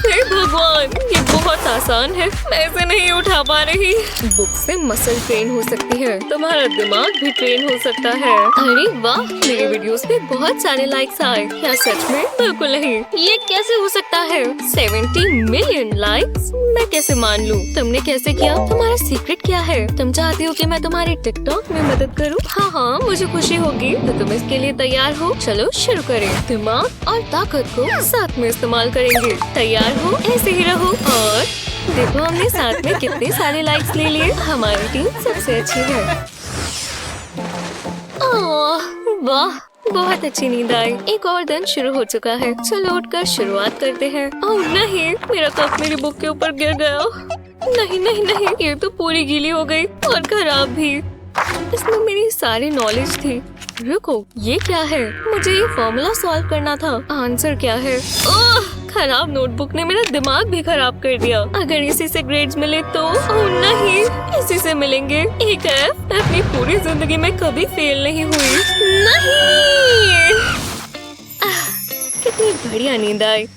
हे भगवान, ये बहुत आसान है। मैं इसे नहीं उठा पा रही। बुक से मसल ट्रेन हो सकती है, तुम्हारा दिमाग भी ट्रेन हो सकता है। अरे वाह, मेरी वीडियोस पे बहुत सारे लाइक्स आए। क्या सच में? बिल्कुल नहीं। ये कैसे हो सकता है? 70 मिलियन लाइक्स? मैं कैसे मान लूं? तुमने कैसे किया? तुम्हारा सीक्रेट क्या है? तुम चाहती हो कि मैं तुम्हारे टिकटॉक में मदद करूं? हाँ, मुझे खुशी होगी। तो तुम इसके लिए तैयार हो? चलो शुरू करें। दिमाग और ताकत को साथ में इस्तेमाल करेंगे। तैयार हो? ऐसे ही रहो। और देखो हमने साथ में कितने सारे लाइक्स ले लिए। हमारी टीम सबसे अच्छी है। वाह, बहुत अच्छी नींद आई। एक और दिन शुरू हो चुका है। चलो उठकर शुरुआत करते हैं। ओह नहीं, मेरा कप मेरी बुक के ऊपर गिर गया। नहीं, ये तो पूरी गीली हो गई और खराब भी। इसमें मेरी सारी नॉलेज थी। रुको, ये क्या है? मुझे ये फॉर्मूला सॉल्व करना था। आंसर क्या है? ओह, खराब नोटबुक ने मेरा दिमाग भी खराब कर दिया। अगर इसी से ग्रेड्स मिले तो? ओह नहीं, इसी से मिलेंगे। एक F। अपनी पूरी जिंदगी में कभी फेल नहीं हुई। नहीं। कितनी बढ़िया नींद आई।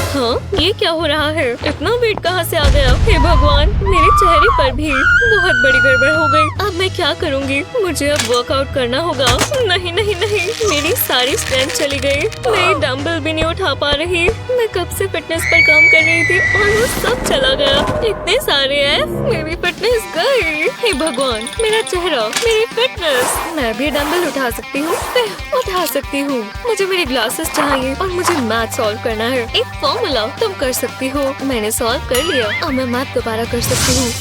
हाँ, ये क्या हो रहा है? इतना वेट कहाँ से आ गया? हे भगवान, मेरे चेहरे पर भी बहुत बड़ी गड़बड़ हो गई। अब मैं क्या करूँगी? मुझे अब वर्कआउट करना होगा। नहीं, मेरी सारी स्ट्रेंथ चली गई। मैं डंबल भी नहीं उठा पा रही। मैं कब से फिटनेस पर काम कर रही थी और वो सब चला गया। इतने सारे F, मेरी फिटनेस गई। हे भगवान, मेरा चेहरा, मेरी फिटनेस। मैं भी डंबल उठा सकती हूँ। मुझे मेरे ग्लासेस चाहिए और मुझे मैथ सॉल्व करना है। एक फॉर्मूला तुम कर सकती हो। मैंने सॉल्व कर लिया। अब मैं मैथ दोबारा कर सकती हूँ।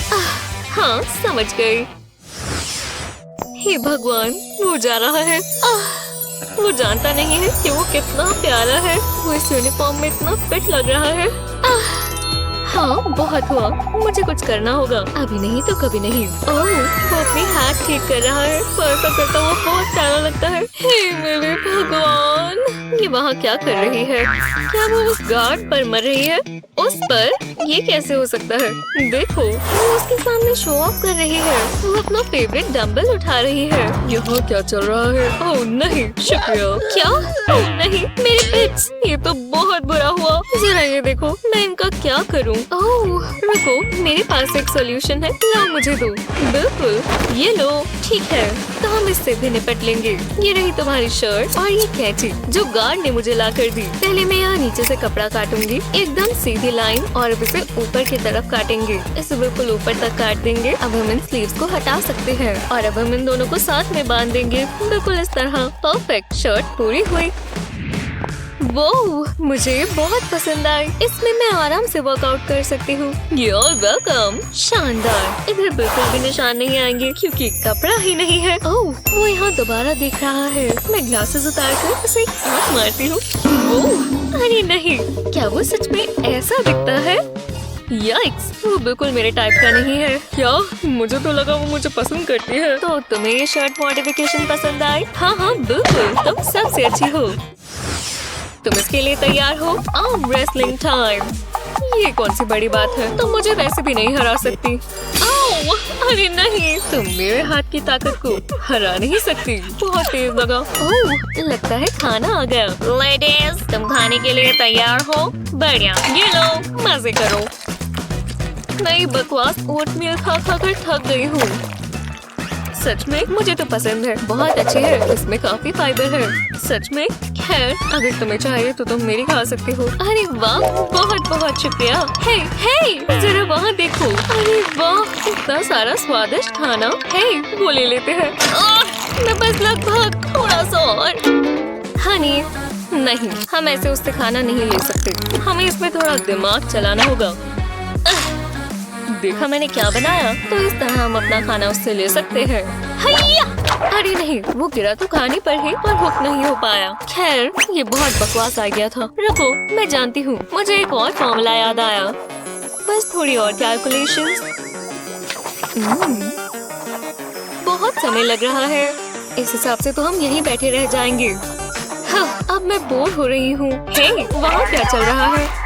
हाँ, समझ गई। हे भगवान, वो जा रहा है। वो जानता नहीं है कि वो कितना प्यारा है। वो इस यूनिफॉर्म में इतना फिट लग रहा है। हाँ, बहुत हुआ। मुझे कुछ करना होगा। अभी नहीं तो कभी नहीं। ओह, वो अपनी हैट ठीक कर रहा है। तो ऐसा करता हुआ बहुत प्यारा लगता है। हे मेरे भगवान, ये वहाँ क्या कर रही है? क्या वो उस गार्ड पर मर रही है? उस पर? ये कैसे हो सकता है? देखो, वो उसके सामने शो ऑफ कर रही है। वो अपना फेवरेट डंबल उठा रही है। यहाँ क्या चल रहा है? ओह नहीं, शुक्रिया। क्या? ओह नहीं, मेरे पिट्स। ये तो बहुत बुरा हुआ। जरा ये देखो, मैं इनका क्या करूँ? ओह रुको, मेरे पास एक सोल्यूशन है। लो मुझे दो। बिल्कुल, ये लो। ठीक है, तो हम इससे भी निपट लेंगे। ये रही तुम्हारी शर्ट और ये कैंची जो गार्ड ने मुझे ला कर दी। पहले मैं यहाँ नीचे से कपड़ा काटूंगी, एकदम सीधी लाइन, और अब इसे ऊपर की तरफ काटेंगे। इसे बिल्कुल ऊपर तक काट देंगे। अब हम इन स्लीव्स को हटा सकते हैं और अब हम इन दोनों को साथ में बांध देंगे, बिल्कुल इस तरह। परफेक्ट, शर्ट पूरी हुई। वो मुझे बहुत पसंद आई। इसमें मैं आराम से वर्कआउट कर सकती हूँ। You're welcome। शानदार। इधर बिल्कुल भी निशान नहीं आएंगे क्योंकि कपड़ा ही नहीं है। ओह, वो यहाँ दोबारा देख रहा है। मैं ग्लासेस उतार कर उसे आँख मारती हूँ। वो, अरे नहीं, क्या वो सच में ऐसा दिखता है? याइक्स, वो बिल्कुल मेरे टाइप का नहीं है।
क्या? मुझे तो लगा वो मुझे पसंद करती है।
तो तुम्हें ये शर्ट मॉडिफिकेशन पसंद आई? हाँ हाँ बिल्कुल, तुम सबसे अच्छी हो। तुम इसके लिए तैयार हो? Arm wrestling time. ये कौन सी बड़ी बात है, तुम मुझे वैसे भी नहीं हरा सकती। आओ, अरे नहीं, तुम मेरे हाथ की ताकत को हरा नहीं सकती। बहुत तेज लगा। ओह, लगता है खाना आ गया। लेडीज, तुम खाने के लिए तैयार हो? बढ़िया, ये लो, मजे करो। मैं बकवास ओटमील खा खा कर थक गई हूँ। सच में मुझे तो पसंद है, बहुत अच्छी है, इसमें काफी फाइबर है। सच में? खैर, अगर तुम्हें चाहिए तो तुम मेरी खा सकते हो। अरे वाह, बहुत बहुत शुक्रिया। हे, हे, जरा वहाँ देखो। अरे वाह, इतना सारा स्वादिष्ट खाना। हे, वो ले लेते हैं। मैं बस लगभग थोड़ा सा और। हनी, नहीं, हम ऐसे उससे खाना नहीं ले सकते। हमें इसमें थोड़ा दिमाग चलाना होगा। देखा मैंने क्या बनाया? तो इस तरह हम अपना खाना उससे ले सकते हैं। हैया! अरे नहीं, वो गिरा तो खाने पर ही और हुक नहीं हो पाया। खैर, ये बहुत बकवास आ गया था। रुको, मैं जानती हूँ, मुझे एक और फॉर्मूला याद आया। बस थोड़ी और कैलकुलेशंस। बहुत समय लग रहा है। इस हिसाब से तो हम यहीं बैठे रह जाएंगे। हाँ, अब मैं बोर हो रही हूँ। हे, वहाँ क्या चल रहा है?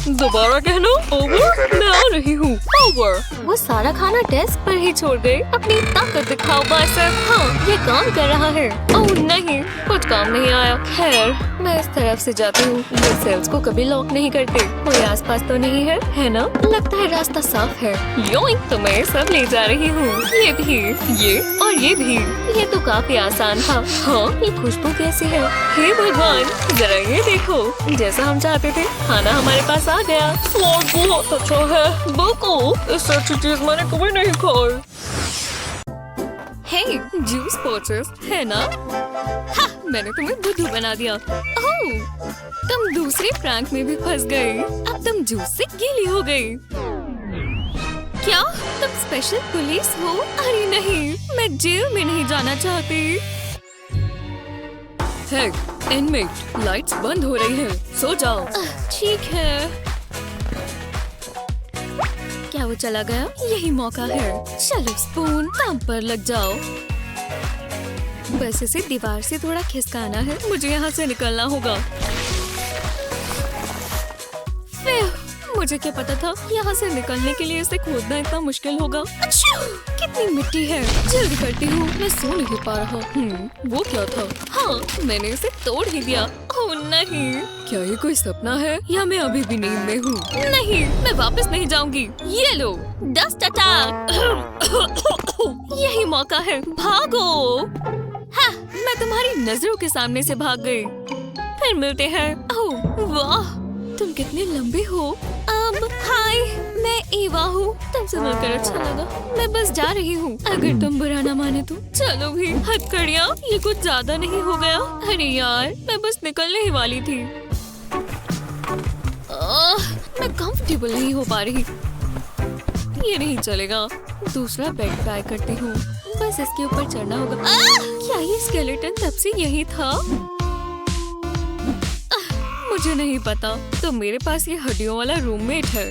दोबारा कहना। ओवर, मैं आ रही हूँ। ओवर।
वो सारा खाना डेस्क पर ही छोड़ गए। अपनी ताकत दिखाओ बाइसेप। हाँ, ये काम कर रहा है। ओह नहीं, कुछ काम नहीं आया। खैर, मैं इस तरफ से जाती हूँ। ये सेल्स को कभी लॉक नहीं करते। कोई आसपास तो नहीं है ना? लगता है रास्ता साफ है। योइंक, तो मैं सब ले जा रही हूँ। ये भी, ये और ये भी। ये तो काफी आसान था। हाँ, ये खुशबू कैसी है? हे भगवान, जरा ये देखो। जैसा हम चाहते थे, खाना हमारे पास आ गया।
स्वाद बहुत अच्छा है। बिल्कुल, इससे अच्छी चीज मैंने कभी नहीं खाई।
हे, जूस पर्चेस है ना? हाँ, मैंने तुम्हें बुद्धू बना दिया। ओह, तुम दूसरे प्रैंक में भी फंस गए। अब तुम जूस से गीली हो गई। क्या तुम स्पेशल पुलिस हो? अरे नहीं, मैं जेल में नहीं जाना चाहती।
हे, इनमेट, लाइट्स बंद हो रही है, सो जाओ।
ठीक है। क्या वो चला गया? यही मौका है। चलो स्पून, काम पर लग जाओ। बस इसे दीवार से थोड़ा खिसकाना है। मुझे यहाँ से निकलना होगा। मुझे क्या पता था यहाँ से निकलने के लिए इसे खोदना इतना मुश्किल होगा। कितनी मिट्टी है। जल्दी करती हूँ, मैं सो नहीं पा रहा। वो क्या था? हाँ, मैंने इसे तोड़ ही दिया। ओह नहीं,
क्या ये कोई सपना है या मैं अभी भी नींद में हूँ?
नहीं, मैं वापस नहीं जाऊंगी। ये लो, डस्ट अटैक। यही मौका है, भागो। हाँ, मैं तुम्हारी नजरों के सामने से भाग गई। फिर मिलते हैं। ओह वाह, तुम कितने लंबे हो। हाय, मैं एवा हूँ। तुमसे मिलकर अच्छा लगा। मैं बस जा रही हूँ, अगर तुम बुरा ना माने तो। चलो भी, हथकड़ियाँ, ये कुछ ज्यादा नहीं हो गया? अरे यार, मैं बस निकलने ही वाली थी। मैं कंफर्टेबल नहीं हो पा रही। ये नहीं चलेगा। दूसरा बेड ट्राई करती हूँ। बस इसके ऊपर चढ़ना होगा। क्या ये स्केलेटन तब से यही था? मुझे नहीं पता। तो मेरे पास ये हड्डियों वाला रूममेट है।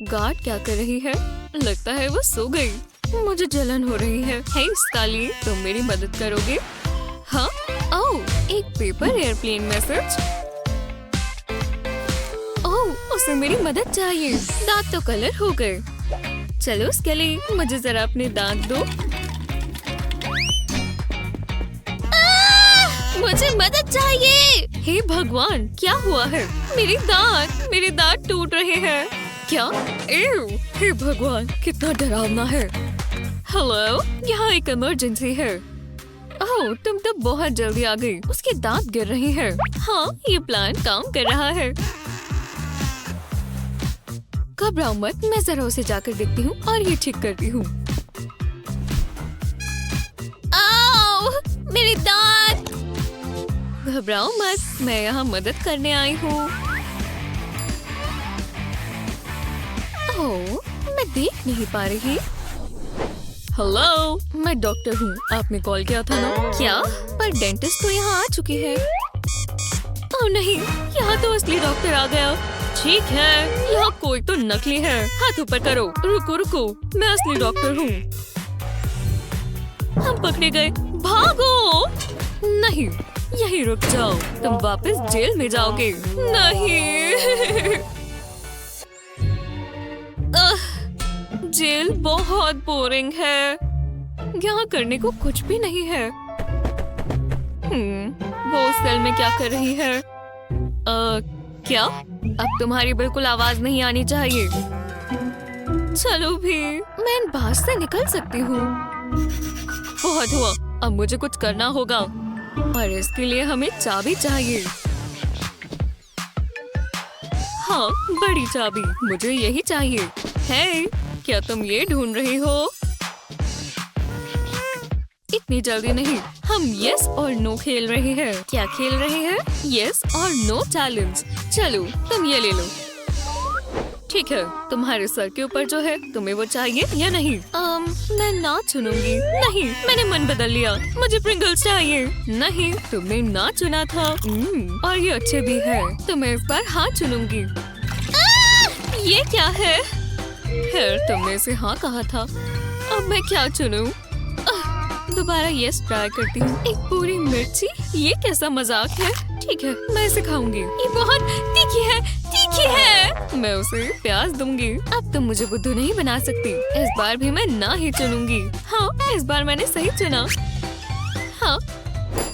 गार्ड क्या कर रही है? लगता है वो सो गई। मुझे जलन हो रही है। हे स्काली, तुम मेरी मदद करोगे? हाँ? ओह, एक पेपर एयरप्लेन मैसेज। ओह, उसे मेरी मदद चाहिए। दांत तो कलर हो गए। चलो स्केली, मुझे जरा अपने दांत दो। मुझे मदद चाहिए। हे भगवान, क्या हुआ है? मेरे दांत टूट रहे हैं। क्या? एव, हे भगवान, कितना डरावना है। हेलो, यहाँ एक इमरजेंसी है। ओह, तुम तो बहुत जल्दी आ गई। उसके दांत गिर रहे हैं। हाँ, ये प्लान काम कर रहा है। घबराओ मत, मैं जरा उसे जाकर देखती हूँ और ये ठीक करती हूँ। मेरे दांत। घबराओ मत, मैं यहाँ मदद करने आई हूँ। ओह, मैं देख नहीं पा रही।
हेलो, मैं डॉक्टर हूँ। आपने कॉल किया था ना?
क्या? पर डेंटिस्ट तो यहाँ आ चुकी है। ओह नहीं, यहाँ तो असली डॉक्टर आ गया। ठीक है, यहाँ कोई तो नकली है। हाथ ऊपर करो। रुको रुको, मैं असली डॉक्टर हूँ। हम पकड़े गए। भागो। नहीं, यहीं रुक जाओ, तुम वापस जेल में जाओगे। नहीं। जेल बहुत बोरिंग है, यहाँ करने को कुछ भी नहीं है। वो उस सेल में क्या कर रही है? क्या? अब तुम्हारी बिल्कुल आवाज नहीं आनी चाहिए। चलो भी, मैं इन बाहर से निकल सकती हूँ। बहुत हुआ, अब मुझे कुछ करना होगा और इसके लिए हमें चाबी चाहिए। हाँ, बड़ी चाबी, मुझे यही चाहिए। है, क्या तुम ये ढूंढ रही हो? इतनी जल्दी नहीं, हम यस और नो खेल रहे हैं। क्या खेल रहे हैं? यस और नो चैलेंज। चलो, तुम ये ले लो। ठीक है, तुम्हारे सर के ऊपर जो है, तुम्हें वो चाहिए या नहीं? मैं ना चुनूंगी। नहीं, मैंने मन बदल लिया, मुझे प्रिंगल्स चाहिए। नहीं, तुमने ना चुना था। और ये अच्छे भी है, तो मैं इस बार हाँ चुनूंगी। ये क्या है? खैर, तुमने इसे हाँ कहा था। अब मैं क्या चुनूं? दोबारा यस ट्राई करती हूँ। एक पूरी मिर्ची, ये कैसा मजाक है? ठीक है, मैं इसे खाऊंगी। ये बहुत तीखी है, तीखी है। मैं उसे प्याज दूंगी। अब तुम मुझे बुद्धू नहीं बना सकती। इस बार भी मैं ना ही चुनूंगी। हाँ, इस बार मैंने सही चुना। हाँ,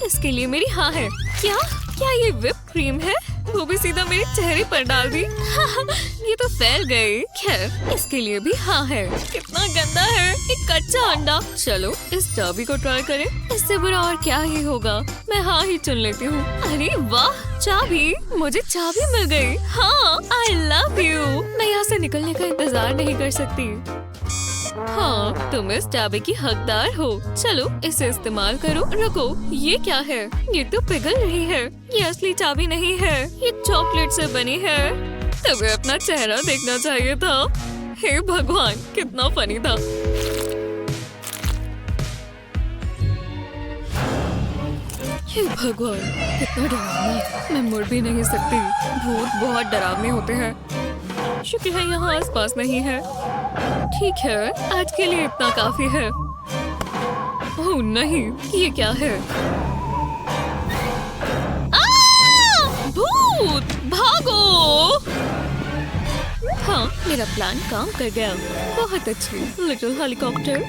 इसके लिए मेरी हाँ है। क्या? क्या ये व्हिप क्रीम है? वो भी सीधा मेरे चेहरे पर डाल दी। ये तो फैल गए। खैर, इसके लिए भी हाँ है। कितना गंदा है, एक कच्चा अंडा। चलो, इस चाबी को ट्राई करें। इससे बुरा और क्या ही होगा। मैं हाँ ही चुन लेती हूँ। अरे वाह, चाबी! मुझे चाबी मिल गई। हाँ, आई लव यू। मैं यहाँ से निकलने का इंतजार नहीं कर सकती। हाँ, तुम इस चाबी की हकदार हो। चलो, इसे इस्तेमाल करो। रुको, ये क्या है? ये तो पिघल रही है। ये असली चाबी नहीं है, ये चॉकलेट से बनी है। तुम्हें अपना चेहरा देखना चाहिए था। हे भगवान, कितना फनी था। हे भगवान, कितना डरावना। मैं मुड़ भी नहीं सकती। भूत बहुत डरावने होते हैं। शुक्र है यहाँ आसपास नहीं है। ठीक है, आज के लिए इतना काफी है। ओह नहीं, ये क्या है? भूत! भागो! हाँ, मेरा प्लान काम कर गया। बहुत अच्छी, लिटिल हेलीकॉप्टर।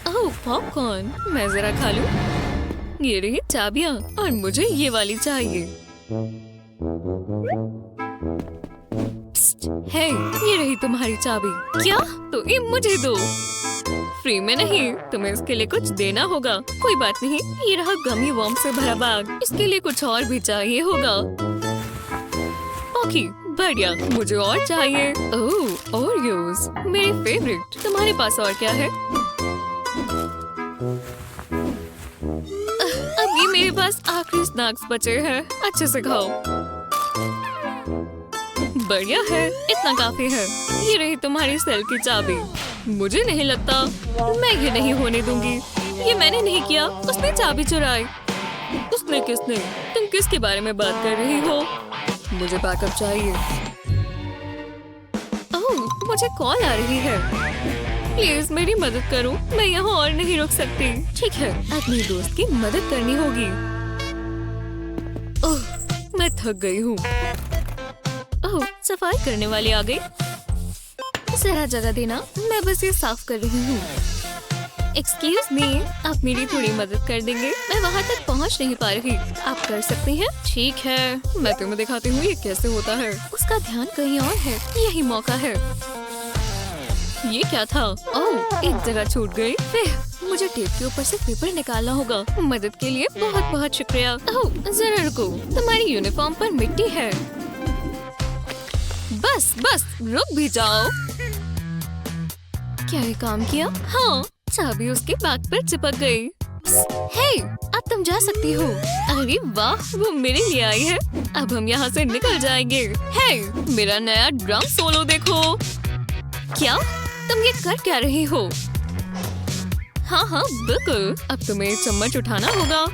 ओह, पॉपकॉर्न, मैं जरा खा लूं। ये रही चाबियाँ और मुझे ये वाली चाहिए। हे, ये रही तुम्हारी चाबी। क्या? तो ये मुझे दो। फ्री में नहीं, तुम्हें इसके लिए कुछ देना होगा। कोई बात नहीं, ये रहा गमी वर्म से भरा बैग। इसके लिए कुछ और भी चाहिए होगा। ओके, बढ़िया, मुझे और चाहिए। ओह, ओरियोस, मेरे फेवरेट। तुम्हारे पास और क्या है? अब ये मेरे पास आखिरी स्नैक्स बचे हैं। अच्छे से खाओ। बढ़िया है, इतना काफी है। ये रही तुम्हारी सेल की चाबी। मुझे नहीं लगता, मैं ये नहीं होने दूंगी। ये मैंने नहीं किया, उसने चाबी चुराई। उसने किसने? तुम किसके बारे में बात कर रही हो? मुझे बैकअप चाहिए। ओह, मुझे कॉल आ रही है। प्लीज मेरी मदद करो, मैं यहाँ और नहीं रुक सकती। ठीक है, अपनी दोस्त की मदद करनी होगी। ओह, मैं थक गई हूँ। ओह, सफाई करने वाली आ गई। जरा जगह देना, मैं बस ये साफ कर रही हूँ। एक्सक्यूज मी, आप मेरी थोड़ी मदद कर देंगे? मैं वहाँ तक पहुँच नहीं पा रही। आप कर सकती हैं? ठीक है, मैं तुम्हें दिखाती हूँ ये कैसे होता है। उसका ध्यान कहीं और है, यही मौका है। ये क्या था? ओह, एक जगह छूट गई। मुझे टेप के ऊपर से पेपर निकालना होगा। मदद के लिए बहुत बहुत शुक्रिया। ओह, जरा रुको, तुम्हारी यूनिफॉर्म पर मिट्टी है। बस बस, रुक भी जाओ। क्या ये काम किया? हाँ, चाबी उसके बैग पर चिपक गई। हे, अब तुम जा सकती हो। अरे वाह, वो मेरे लिए आई है। अब हम यहाँ से निकल जाएंगे। हे, मेरा नया ड्रम सोलो देखो। क्या? तुम ये कर क्या रही हो? हाँ हाँ, बिल्कुल। अब तुम्हें चम्मच उठाना होगा।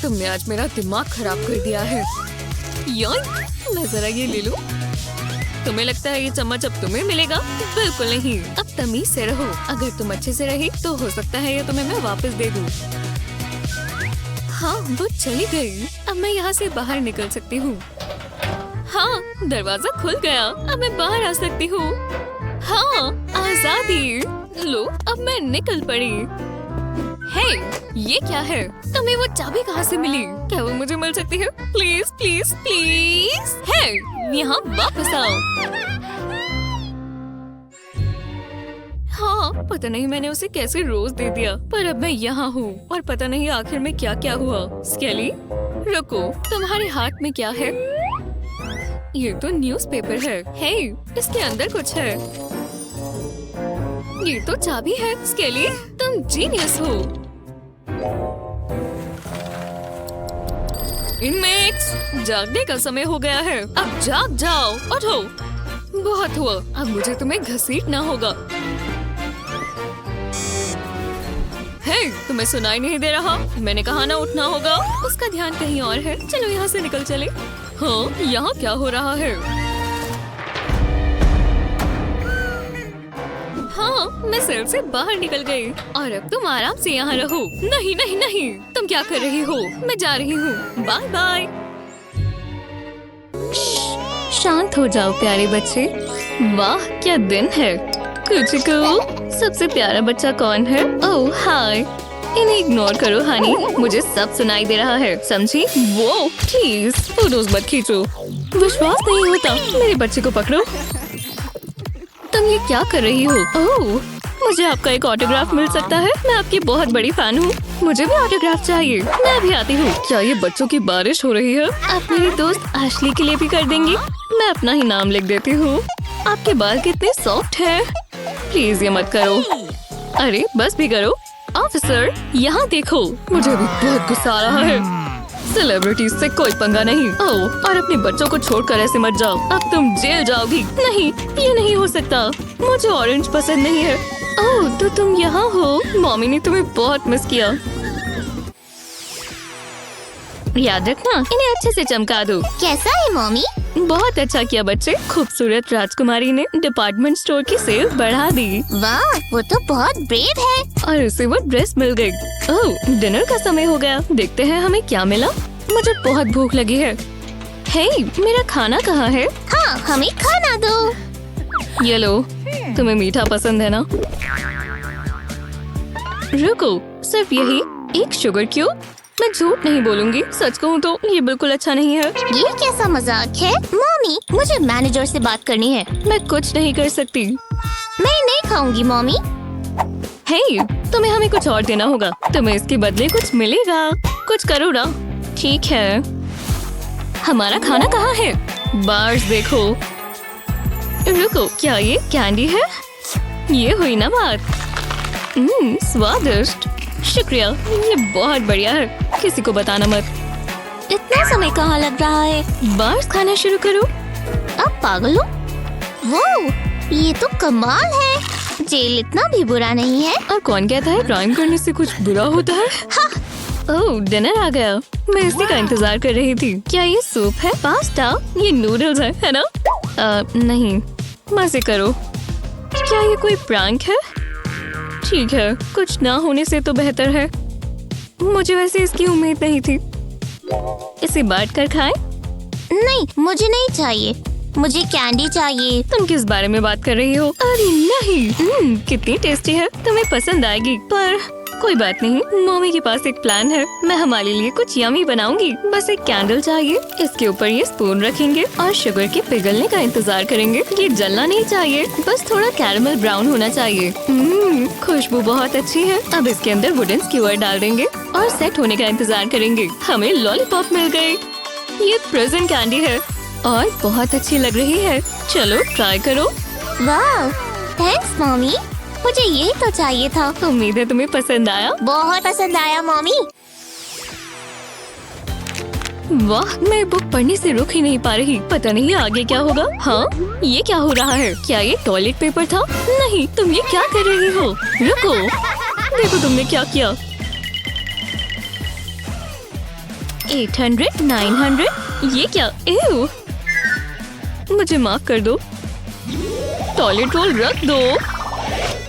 तुमने आज मेरा दिमाग खराब कर दिया है। योइंक! मैं जरा ये ले लूं। तुम्हें लगता है ये चम्मच अब तुम्हें मिलेगा? बिल्कुल नहीं। अब तमीज से रहो। अगर तुम अच्छे से रही तो हो सकता है ये तुम्हें मैं वापस दे दूं। हाँ, वो चली गई। अब मैं यहाँ से बाहर निकल सकती हूँ। हाँ, दरवाजा खुल गया। अब मैं बाहर आ सकती हूँ। हाँ, आजादी। लो, अब मैं निकल पड़ी। हे, ये क्या है? तुम्हें वो चाबी कहाँ से मिली? क्या वो मुझे मिल सकती है? Please please please. हे, यहाँ वापस आओ। हाँ, पता नहीं मैंने उसे कैसे रोज दे दिया, पर अब मैं यहाँ हूँ और पता नहीं आखिर में क्या क्या हुआ। स्केली, रुको, तुम्हारे हाथ में क्या है? ये तो न्यूज़पेपर है। हे, इसके अंदर कुछ है। ये तो चाबी है। स्केली, तुम जीनियस हो। इनमेट्स, जागने का समय हो गया है। अब जाग जाओ, उठो। बहुत हुआ, अब मुझे तुम्हें घसीटना होगा। हे, तुम्हें सुनाई नहीं दे रहा? मैंने कहा ना उठना होगा। उसका ध्यान कहीं और है। चलो यहाँ से निकल चले। हाँ, यहाँ क्या हो रहा है? हाँ, मैं सेल से बाहर निकल गई और अब तुम आराम से यहाँ रहो। नहीं नहीं नहीं, तुम क्या कर रही हो? मैं जा रही हूँ। Bye bye. शांत हो जाओ प्यारे बच्चे। वाह, क्या दिन है। कुचिकू, सबसे प्यारा बच्चा कौन है? ओह हाय, इन्हें इग्नोर करो हनी, मुझे सब सुनाई दे रहा है, समझी? वो प्लीज फोटोज मत खींचो। विश्वास नहीं होता। मेरे बच्चे को पकड़ो। तुम ये क्या कर रही हो? ओह, मुझे आपका एक ऑटोग्राफ मिल सकता है? मैं आपकी बहुत बड़ी फैन हूँ। मुझे भी ऑटोग्राफ चाहिए। मैं भी आती हूँ। क्या ये बच्चों की बारिश हो रही है? आप मेरी दोस्त एशली के लिए भी कर देंगी? मैं अपना ही नाम लिख देती हूँ। आपके बाल कितने सॉफ्ट है। प्लीज ये मत करो। अरे बस भी करो। ऑफिसर, यहाँ देखो, मुझे भी बहुत गुस्सा आ रहा है। सेलिब्रिटीज से कोई पंगा नहीं। ओह, और अपने बच्चों को छोड़कर ऐसे मत जाओ, अब तुम जेल जाओगी। नहीं, ये नहीं हो सकता। मुझे ऑरेंज पसंद नहीं है। ओह, तो तुम यहाँ हो। मम्मी ने तुम्हें बहुत मिस किया। याद रखना, इन्हें अच्छे से चमका दो।
कैसा है मम्मी?
बहुत अच्छा किया बच्चे। खूबसूरत राजकुमारी ने डिपार्टमेंट स्टोर की सेल बढ़ा दी।
वाह, वो तो बहुत ब्रेव है।
और उसे वो ड्रेस मिल गई। ओह, डिनर का समय हो गया। देखते हैं हमें क्या मिला। मुझे बहुत भूख लगी है। हे, मेरा खाना कहाँ है?
हाँ, हमें खाना दो।
ये लो, तुम्हें मीठा पसंद है ना? रुको, सिर्फ यही एक शुगर क्यूब? मैं झूठ नहीं बोलूंगी, सच कहूँ तो ये बिल्कुल अच्छा नहीं है।
ये कैसा मजाक है? मम्मी, मुझे मैनेजर से बात करनी है।
मैं कुछ नहीं कर सकती।
मैं नहीं खाऊंगी मम्मी।
हे, तुम्हें हमें कुछ और देना होगा। तुम्हें इसके बदले कुछ मिलेगा। कुछ करो ना। ठीक है। हमारा खाना कहाँ है? बार्स देखो। रुको, क्या ये कैंडी है? ये हुई ना बात। स्वादिष्ट। शुक्रिया, ये बहुत बढ़िया है। किसी को बताना मत।
इतना समय कहाँ लग रहा है?
बार्स खाना शुरू करो।
अब पागल हो? वो, ये तो कमाल है। जेल इतना भी बुरा नहीं है।
और कौन कहता है क्राइम करने से कुछ बुरा होता है? ओह, डिनर आ गया। मैं इसी का इंतजार कर रही थी। क्या ये सूप है? पास्ता? ये नूडल्स है ना? नहीं, मजे करो। क्या ये कोई प्रैंक है? ठीक है, कुछ ना होने से तो बेहतर है। मुझे वैसे इसकी उम्मीद नहीं थी। इसे बांट कर खाएं?
नहीं, मुझे नहीं चाहिए। मुझे कैंडी चाहिए।
तुम किस बारे में बात कर रही हो? अरे नहीं, कितनी टेस्टी है। तुम्हें पसंद आएगी। पर कोई बात नहीं, मम्मी के पास एक प्लान है। मैं हमारे लिए कुछ यमी बनाऊंगी। बस एक कैंडल चाहिए, इसके ऊपर ये स्पून रखेंगे और शुगर के पिघलने का इंतजार करेंगे। ये जलना नहीं चाहिए, बस थोड़ा कैरमल ब्राउन होना चाहिए। खुशबू बहुत अच्छी है। अब इसके अंदर वुडन स्क्यूअर डाल देंगे और सेट होने का इंतजार करेंगे। हमें लॉलीपॉप मिल गए। ये प्रेजेंट कैंडी है और बहुत अच्छी लग रही है। चलो ट्राई करो।
वाह, थैंक्स मम्मी। मुझे यही तो चाहिए था।
उम्मीद है तुम्हें पसंद आया।
बहुत पसंद आया मम्मी।
वाह, मैं बुक पढ़ने से रुक ही नहीं पा रही। पता नहीं आगे क्या होगा। हाँ, ये क्या हो रहा है? क्या ये टॉयलेट पेपर था? नहीं, तुम ये क्या कर रही हो? रुको, देखो तुमने क्या किया। 800, 900, ये क्या? एव, मुझे माफ कर दो। टॉयलेट रोल रख दो।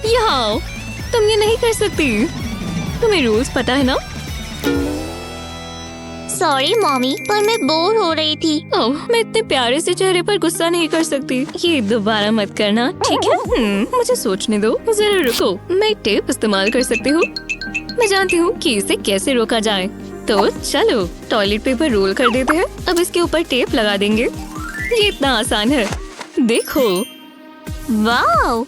यहाँ आओ। तुम ये नहीं कर सकती। तुम्हें रूल्स पता है ना?
सॉरी मॉमी, पर मैं बोर हो रही थी।
ओह, मैं इतने प्यारे से चेहरे पर गुस्सा नहीं कर सकती। ये दोबारा मत करना, ठीक है? मुझे सोचने दो। जरा रुको, मैं टेप इस्तेमाल कर सकती हूँ। मैं जानती हूँ कि इसे कैसे रोका जाए। तो चलो टॉयलेट पेपर रोल कर देते हैं। अब इसके ऊपर टेप लगा देंगे। ये इतना आसान है। देखो,
वाओ,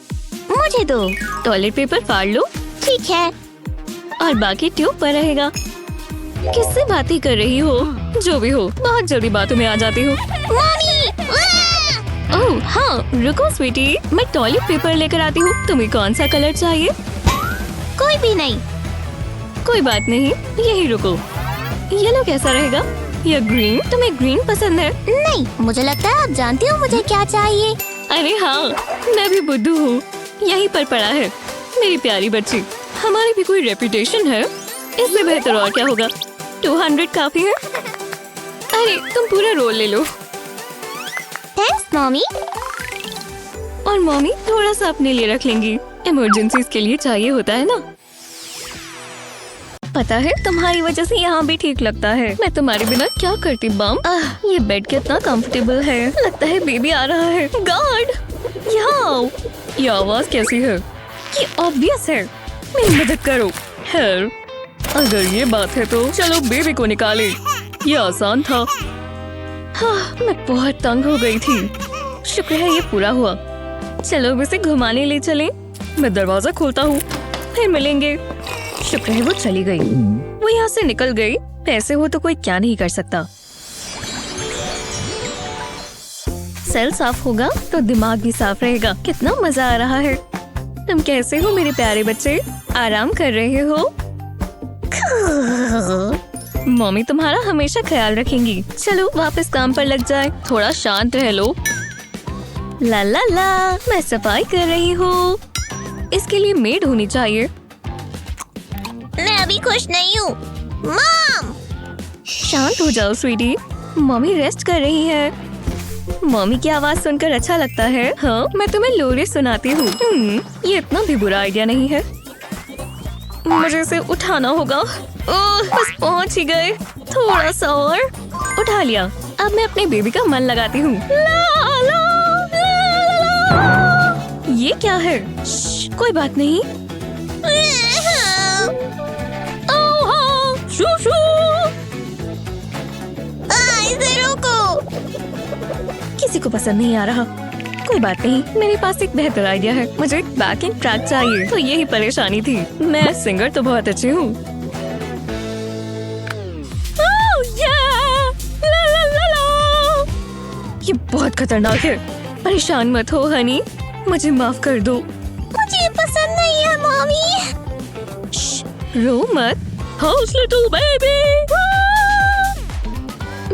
मुझे दो।
टॉयलेट पेपर फाड़ लो
ठीक है।
और बाकी ट्यूब पर रहेगा। किससे बातें कर रही हो? जो भी हो, बहुत जल्दी बातों में आ जाती हो।
मॉमी!
ओह हाँ, रुको स्वीटी, मैं टॉयलेट पेपर लेकर आती हूँ। तुम्हें कौन सा कलर चाहिए?
कोई भी नहीं।
कोई बात नहीं, यही रुको। येलो कैसा रहेगा या ग्रीन? तुम्हें ग्रीन पसंद है?
नहीं, मुझे लगता है आप जानती हो मुझे क्या चाहिए।
अरे हाँ, मैं भी बुद्धू हूँ। यहीं पर पड़ा है। मेरी प्यारी बच्ची, हमारी भी कोई रेपुटेशन है। इससे बेहतर और क्या होगा? 200 काफी है। अरे तुम पूरा रोल ले लो।
Thanks mommy.
और मम्मी थोड़ा सा अपने लिए रख लेंगी। इमरजेंसीज के लिए चाहिए होता है ना। पता है, तुम्हारी वजह से यहाँ भी ठीक लगता है। मैं तुम्हारे बिना क्या करती बम। ये बेड कितना कंफर्टेबल है। लगता है बेबी आ रहा है। गार्ड, यहाँ आओ। ये आवाज कैसी है? ये ऑब्वियस है। मेरी मदद करो। हेल्प। अगर ये बात है तो चलो बेबी को निकाले। ये आसान था। हाँ, मैं बहुत तंग हो गई थी। शुक्र है ये पूरा हुआ। चलो अब इसे घुमाने ले चलें। मैं दरवाजा खोलता हूँ, फिर मिलेंगे। शुक्र है वो चली गई। वो यहाँ से निकल गई। पैसे हो तो कोई क्या नहीं कर सकता। सेल साफ होगा तो दिमाग भी साफ रहेगा। कितना मजा आ रहा है। तुम कैसे हो मेरे प्यारे बच्चे? आराम कर रहे हो? मम्मी तुम्हारा हमेशा ख्याल रखेंगी। चलो वापस काम पर लग जाए। थोड़ा शांत रह लो। ला ला ला, मैं सफाई कर रही हूँ। इसके लिए मेड होनी चाहिए।
मैं अभी खुश नहीं हूँ। मॉम!
शांत हो जाओ स्वीटी। मम्मी रेस्ट कर रही है। मम्मी की आवाज सुनकर अच्छा लगता है। हाँ, मैं तुम्हें लोरी सुनाती हूँ। ये इतना भी बुरा आइडिया नहीं है। मुझे इसे उठाना होगा। ओह, बस पहुंच ही गए। थोड़ा सा और। उठा लिया। अब मैं अपने बेबी का मन लगाती हूँ। ला, ला, ला, ला। ये क्या है? कोई बात नहीं। शू शू।
इसे रोको।
किसी को पसंद नहीं आ रहा। कोई बात नहीं, मेरे पास एक बेहतर आइडिया है। मुझे बैकिंग ट्रैक चाहिए। तो यही परेशानी थी। मैं सिंगर तो बहुत अच्छी हूँ। ये बहुत खतरनाक है। परेशान मत हो हनी, मुझे माफ कर दो।
मुझे ये पसंद नहीं है मॉमी।
रो मत। House little baby.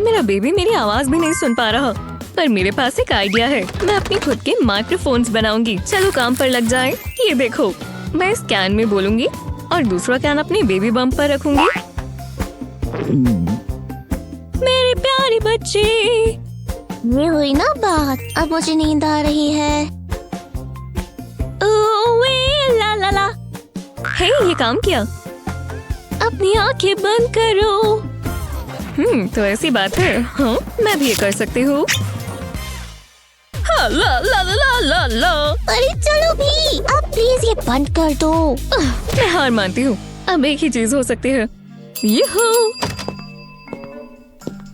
मेरा बेबी मेरी आवाज भी नहीं सुन पा रहा। पर मेरे पास एक आइडिया है। मैं अपने खुद के माइक्रोफोन्स बनाऊंगी। चलो काम पर लग जाए। ये देखो, मैं इस कैन में बोलूंगी और दूसरा कैन अपने बेबी बम्प पर रखूंगी। मेरे प्यारे बच्चे।
ये हुई ना बात। अब मुझे नींद आ रही है।
ओए ला ला ला। हे, ये काम किया। अपनी आंखें बंद करो। तो ऐसी बात है। हाँ, मैं भी ये कर सकती हूँ। ला ला ला ला ला ला।
अरे चलो भी, अब प्लीज ये बंद कर दो।
मैं हार मानती हूँ। अब एक ही चीज हो सकती है। यहू।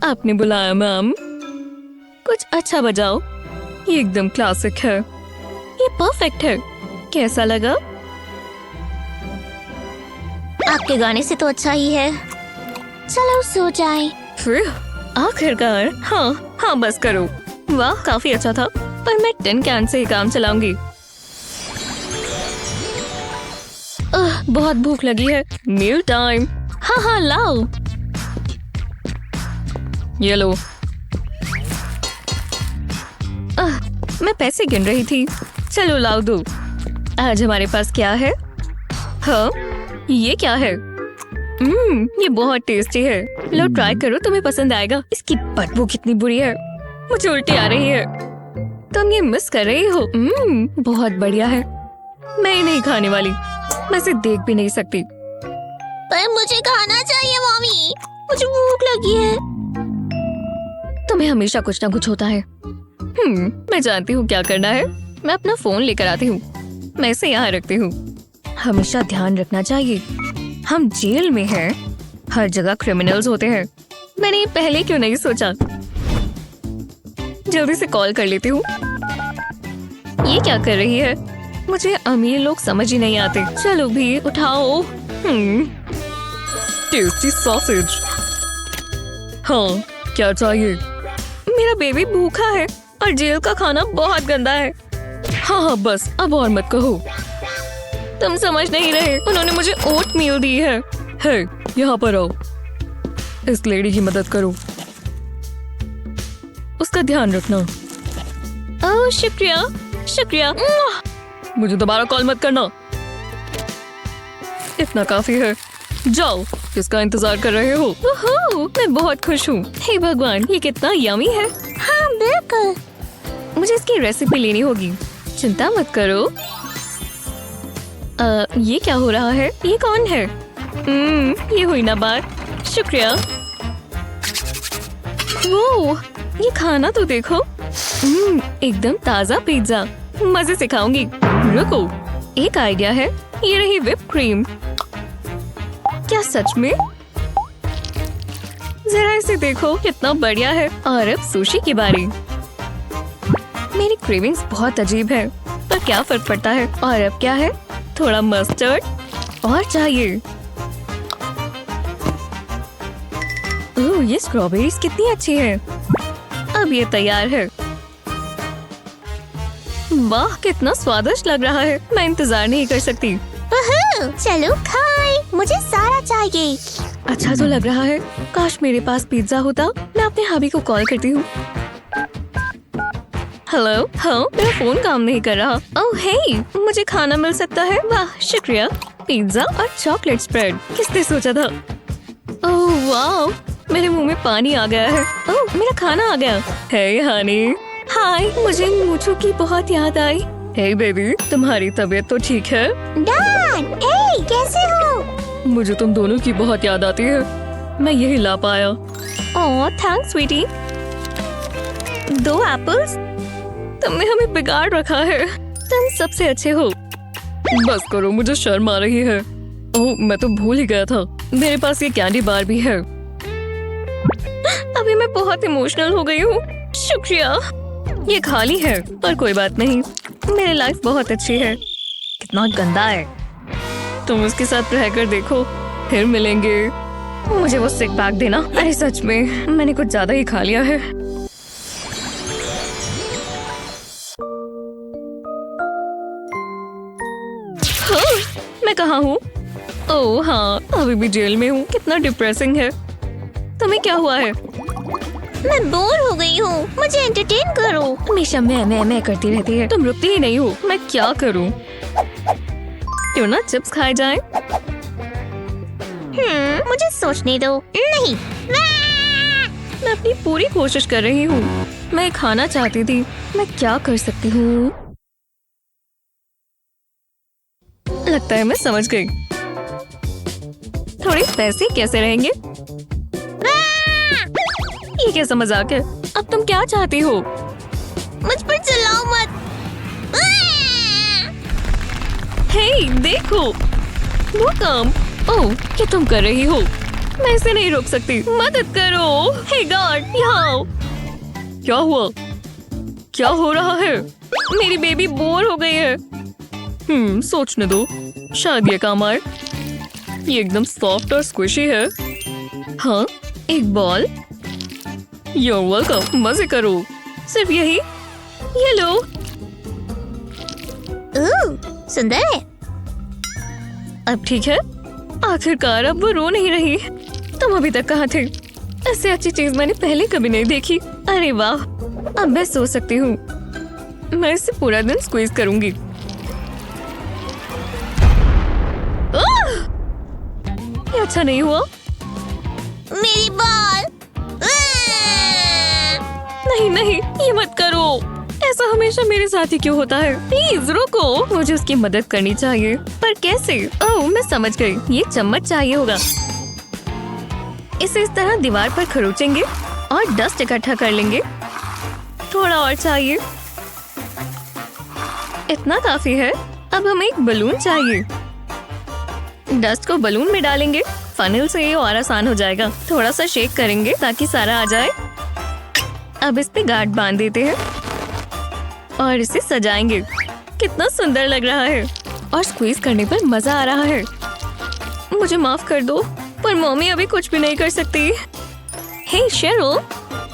आपने बुलाया मैम। कुछ अच्छा बजाओ। ये एकदम क्लासिक है। ये परफेक्ट है। कैसा लगा?
आपके गाने से तो अच्छा ही है। चलो सो जाए।
फिर आखिरकार। हाँ हाँ, बस करो। वाह, काफी अच्छा था। पर मैं 10 कैन से ही काम चलाऊंगी। बहुत भूख लगी है। Meal time. हाँ हाँ, लाओ। ये लो। मैं पैसे गिन रही थी। चलो लाओ दो। आज हमारे पास क्या है? हाँ, ये क्या है? ये बहुत टेस्टी है। लो ट्राई करो, तुम्हें पसंद आएगा। इसकी बदबू कितनी बुरी है। मुझे उल्टी आ रही है। तुम ये मिस कर रही हो? बहुत बढ़िया है। मैं ये नहीं खाने वाली, मैं इसे देख भी नहीं सकती।
पर मुझे खाना चाहिए मम्मी, मुझे भूख लगी है।
तुम्हें हमेशा कुछ ना कुछ होता है। मैं जानती हूँ क्या करना है। मैं अपना फोन लेकर आती हूँ, मैं इसे यहाँ रखती हूँ। हमेशा ध्यान रखना चाहिए, हम जेल में हैं, हर जगह क्रिमिनल्स होते हैं। मैंने पहले क्यों नहीं सोचा। जल्दी से कॉल कर लेती हूँ। ये क्या कर रही है? मुझे अमीर लोग समझ ही नहीं आते। चलो भी उठाओ।
Tasty sausage. हाँ, क्या चाहिए?
मेरा बेबी भूखा है और जेल का खाना बहुत गंदा है।
हाँ, बस अब और मत कहो।
तुम समझ नहीं रहे, उन्होंने मुझे ओट मील दी है।
हे, यहाँ पर आओ, इस लेडी की मदद करो, उसका ध्यान रखना।
ओह शुक्रिया, शुक्रिया।
मुझे दोबारा कॉल मत करना, इतना काफी है। जाओ, किसका इंतजार कर रहे हो?
ओहो, मैं बहुत खुश हूँ। हे भगवान, ये कितना यमी है।
हाँ बिल्कुल।
मुझे इसकी रेसिपी लेनी होगी। चिंता मत करो। ये क्या हो रहा है? ये कौन है? ये हुई ना बात। शुक्रिया। वो ये खाना तो देखो। एकदम ताजा पिज्जा। मजे से खाऊंगी। रुको, एक आइडिया है। ये रही whipped क्रीम। क्या सच में? जरा इसे देखो, कितना बढ़िया है। और अब सुशी की बारी। मेरी क्रेविंग्स बहुत अजीब है, पर क्या फर्क पड़ता है। और अब क्या है? थोड़ा मस्टर्ड और चाहिए। ओह, ये स्ट्रॉबेरीज कितनी अच्छी है। अब ये तैयार है। वाह, कितना स्वादिष्ट लग रहा है। मैं इंतजार नहीं कर सकती।
चलो खाए, मुझे सारा चाहिए।
अच्छा तो लग रहा है। काश मेरे पास पिज्जा होता। मैं अपने हबी को कॉल करती हूँ। हेलो, हाँ, मेरा फोन काम नहीं कर रहा। ओह हे, मुझे खाना मिल सकता है? वाह, शुक्रिया। पिज्जा और चॉकलेट स्प्रेड, किसने सोचा था? ओह वाह, मेरे मुंह में पानी आ गया है। ओह, मेरा खाना आ गया। हे हनी। हाय, मुझे मूछू की बहुत याद आई।
हे बेबी, तुम्हारी तबीयत तो ठीक है?
डैड, हे कैसे हो?
मुझे तुम दोनों की बहुत याद आती है, मैं यही ला पाया।
Oh thanks sweetie. 2 एप्पल्स? तुमने हमें बिगाड़ रखा है। तुम सबसे अच्छे हो।
बस करो, मुझे शर्म आ रही है। ओह, मैं तो भूल ही गया था, मेरे पास ये कैंडी बार भी है।
अभी मैं बहुत इमोशनल हो गई हूँ। शुक्रिया। ये खाली है, पर कोई बात नहीं, मेरी लाइफ बहुत अच्छी है। कितना गंदा है।
तुम उसके साथ रहकर देखो, फिर मिलेंगे।
मुझे वो सिक पैक देना।
अरे सच में, मैंने कुछ ज्यादा ही खा लिया है।
मैं कहाँ हूँ? ओह हाँ,
अभी भी जेल में हूँ।
कितना डिप्रेसिंग है। तुम्हें क्या हुआ है?
मैं बोर हो गई हूँ, मुझे एंटरटेन करो।
हमेशा मैं करती रहती है, तुम रुकती ही नहीं हो। मैं क्या करूँ? क्यों ना चिप्स खाए जाएं?
मुझे सोचने दो। नहीं।
मैं अपनी पूरी कोशिश कर रही हूँ। मैं खाना चाहती थी। मैं क्या कर सकती हूँ? लगता है मैं समझ गई। थोड़े पैसे कैसे रहेंगे? ये कैसा मजाक है? अब तुम क्या चाहती हो?
मुझ पर चिल्लाओ मत।
हे देखो, वो काम। ओह, क्या तुम कर रही हो? मैं इसे नहीं रोक सकती। मदद करो। हे गॉड, यहाँ आओ।
क्या हुआ? क्या हो रहा है?
मेरी बेबी बोर हो गई है।
सोचने दो, शायद ये काम आए। ये एकदम सॉफ्ट और स्क्विशी है।
हाँ, एक बॉल।
You're welcome, मजे करो।
सिर्फ यही? ये लो।
सुंदर है।
अब ठीक है? आखिरकार अब वो रो नहीं रही। तुम अभी तक कहाँ थे? इससे अच्छी चीज मैंने पहले कभी नहीं देखी। अरे वाह, अब मैं सो सकती हूँ। मैं इससे पूरा दिन स्क्वीज करूंगी। ये अच्छा नहीं हुआ।
मेरी बॉल।
नहीं नहीं, ये मत करो। ऐसा
हमेशा मेरे साथ ही क्यों होता है? प्लीज रुको, मुझे उसकी मदद करनी चाहिए। पर कैसे? ओह मैं समझ गई, ये चम्मच चाहिए होगा। इसे इस तरह दीवार पर खरोचेंगे और डस्ट इकट्ठा कर लेंगे। थोड़ा और चाहिए। इतना काफी है। अब हमें एक बलून चाहिए। डस्ट को बलून में डालेंगे। फनल से ये और आसान हो जाएगा। थोड़ा सा शेक करेंगे ताकि सारा आ जाए। अब इस पे गार्ड बांध देते हैं और इसे सजाएंगे। कितना सुंदर लग रहा है और स्क्वीज करने पर मजा आ रहा है। मुझे माफ कर दो, पर मम्मी अभी कुछ भी नहीं कर सकती। हे शेरो,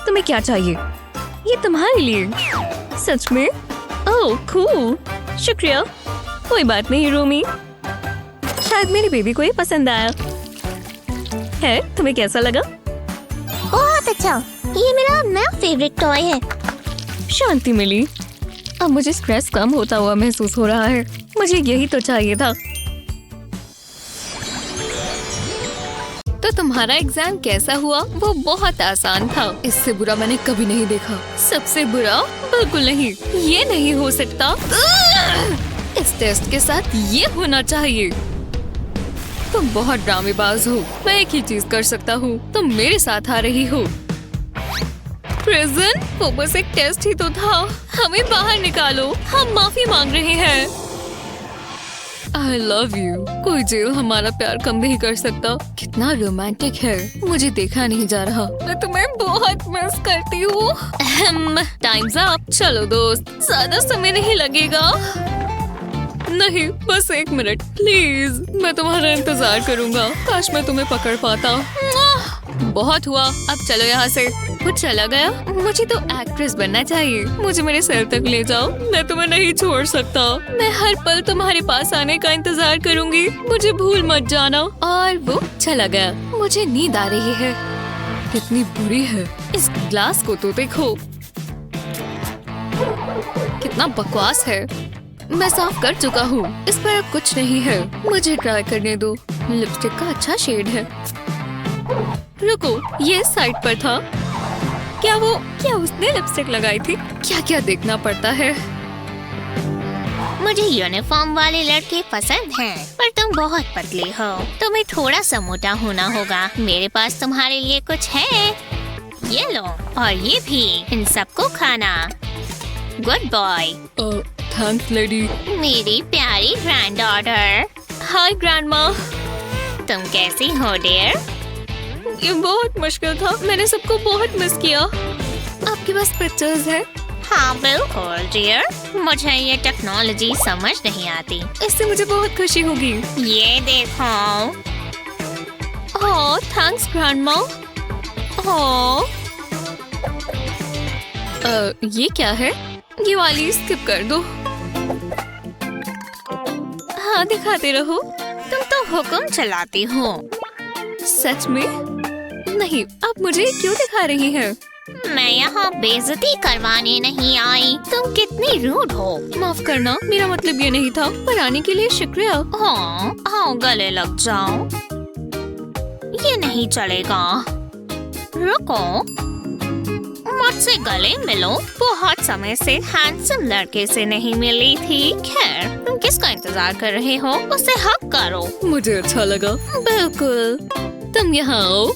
तुम्हें क्या चाहिए? ये तुम्हारे लिए। सच में? ओह कूल, शुक्रिया। कोई बात नहीं रूमी, शायद मेरे बेबी को ये पसंद आया है। तुम्हें कैसा लगा?
बहुत अच्छा, ये मेरा नया फेवरेट टॉय है।
शांति मिली। अब मुझे स्ट्रेस कम होता हुआ महसूस हो रहा है। मुझे यही तो चाहिए था।
तो तुम्हारा एग्जाम कैसा हुआ? वो बहुत आसान था। इससे बुरा मैंने कभी नहीं देखा। सबसे बुरा? बिल्कुल नहीं, ये नहीं हो सकता। इस टेस्ट के साथ ये होना चाहिए। तुम बहुत ड्रामेबाज हो। मैं एक ही चीज कर सकता हूँ, तुम मेरे साथ आ रही हो। प्रिजन? वो बस एक टेस्ट ही तो था। हमें बाहर निकालो, हम माफी मांग रहे हैं। I love you। कोई जेल हमारा प्यार कम नहीं कर सकता। कितना रोमांटिक है। मुझे देखा नहीं जा रहा। मैं तुम्हें बहुत मिस करती हूँ। Times up. चलो दोस्त, ज्यादा समय नहीं लगेगा। नहीं, बस 1 मिनट प्लीज। मैं तुम्हारा इंतजार करूंगा। काश मैं तुम्हें पकड़ पाता। बहुत हुआ, अब चलो यहाँ से। वो चला गया। मुझे तो एक्ट्रेस बनना चाहिए। मुझे मेरे सर तक ले जाओ, मैं तुम्हें नहीं छोड़ सकता। मैं हर पल तुम्हारे पास आने का इंतजार करूंगी। मुझे भूल मत जाना। और वो चला गया। मुझे नींद आ रही है। कितनी बुरी है। इस ग्लास को तो देखो, कितना बकवास है। मैं साफ कर चुका हूँ, इस पर अब कुछ नहीं है। मुझे ट्राई करने दो। लिपस्टिक का अच्छा शेड है। रुको, ये साइड पर था। क्या उसने लिपस्टिक लगाई थी? क्या क्या देखना पड़ता है।
मुझे यूनिफॉर्म वाले लड़के पसंद हैं, पर तुम बहुत पतले हो। तुम्हें थोड़ा सा मोटा होना होगा। मेरे पास तुम्हारे लिए कुछ है। ये लो, और ये भी। इन सबको खाना। Good boy.
Thanks lady.
मेरी प्यारी ग्रैंड डॉटर।
हाय ग्रैंडमा।
तुम कैसी हो डियर?
ये बहुत मुश्किल था। मैंने सबको बहुत मिस किया। आपके पास पिक्चर्स है?
हाँ बिल्कुल डियर। मुझे ये टेक्नोलॉजी समझ नहीं आती।
इससे मुझे बहुत खुशी होगी।
ये देखो।
ओह थैंक्स ग्रैंडमा। ओह ये क्या है? ये वाली स्किप कर दो। हाँ दिखाते रहो।
तुम तो हुक्म चलाती हो।
सच में? नहीं, अब मुझे क्यों दिखा रही है?
मैं यहाँ बेइज्जती करवाने नहीं आई। तुम कितनी रूड हो।
माफ करना, मेरा मतलब ये नहीं था। पर आने के लिए शुक्रिया।
हाँ, आओ गले लग जाओ। ये नहीं चलेगा। रुको, मुझसे गले मिलो। बहुत समय से हैंडसम लड़के से नहीं मिली थी। खैर, तुम किसका इंतजार कर रहे हो? उसे हक करो।
मुझे अच्छा लगा।
बिल्कुल, तुम यहाँ आओ।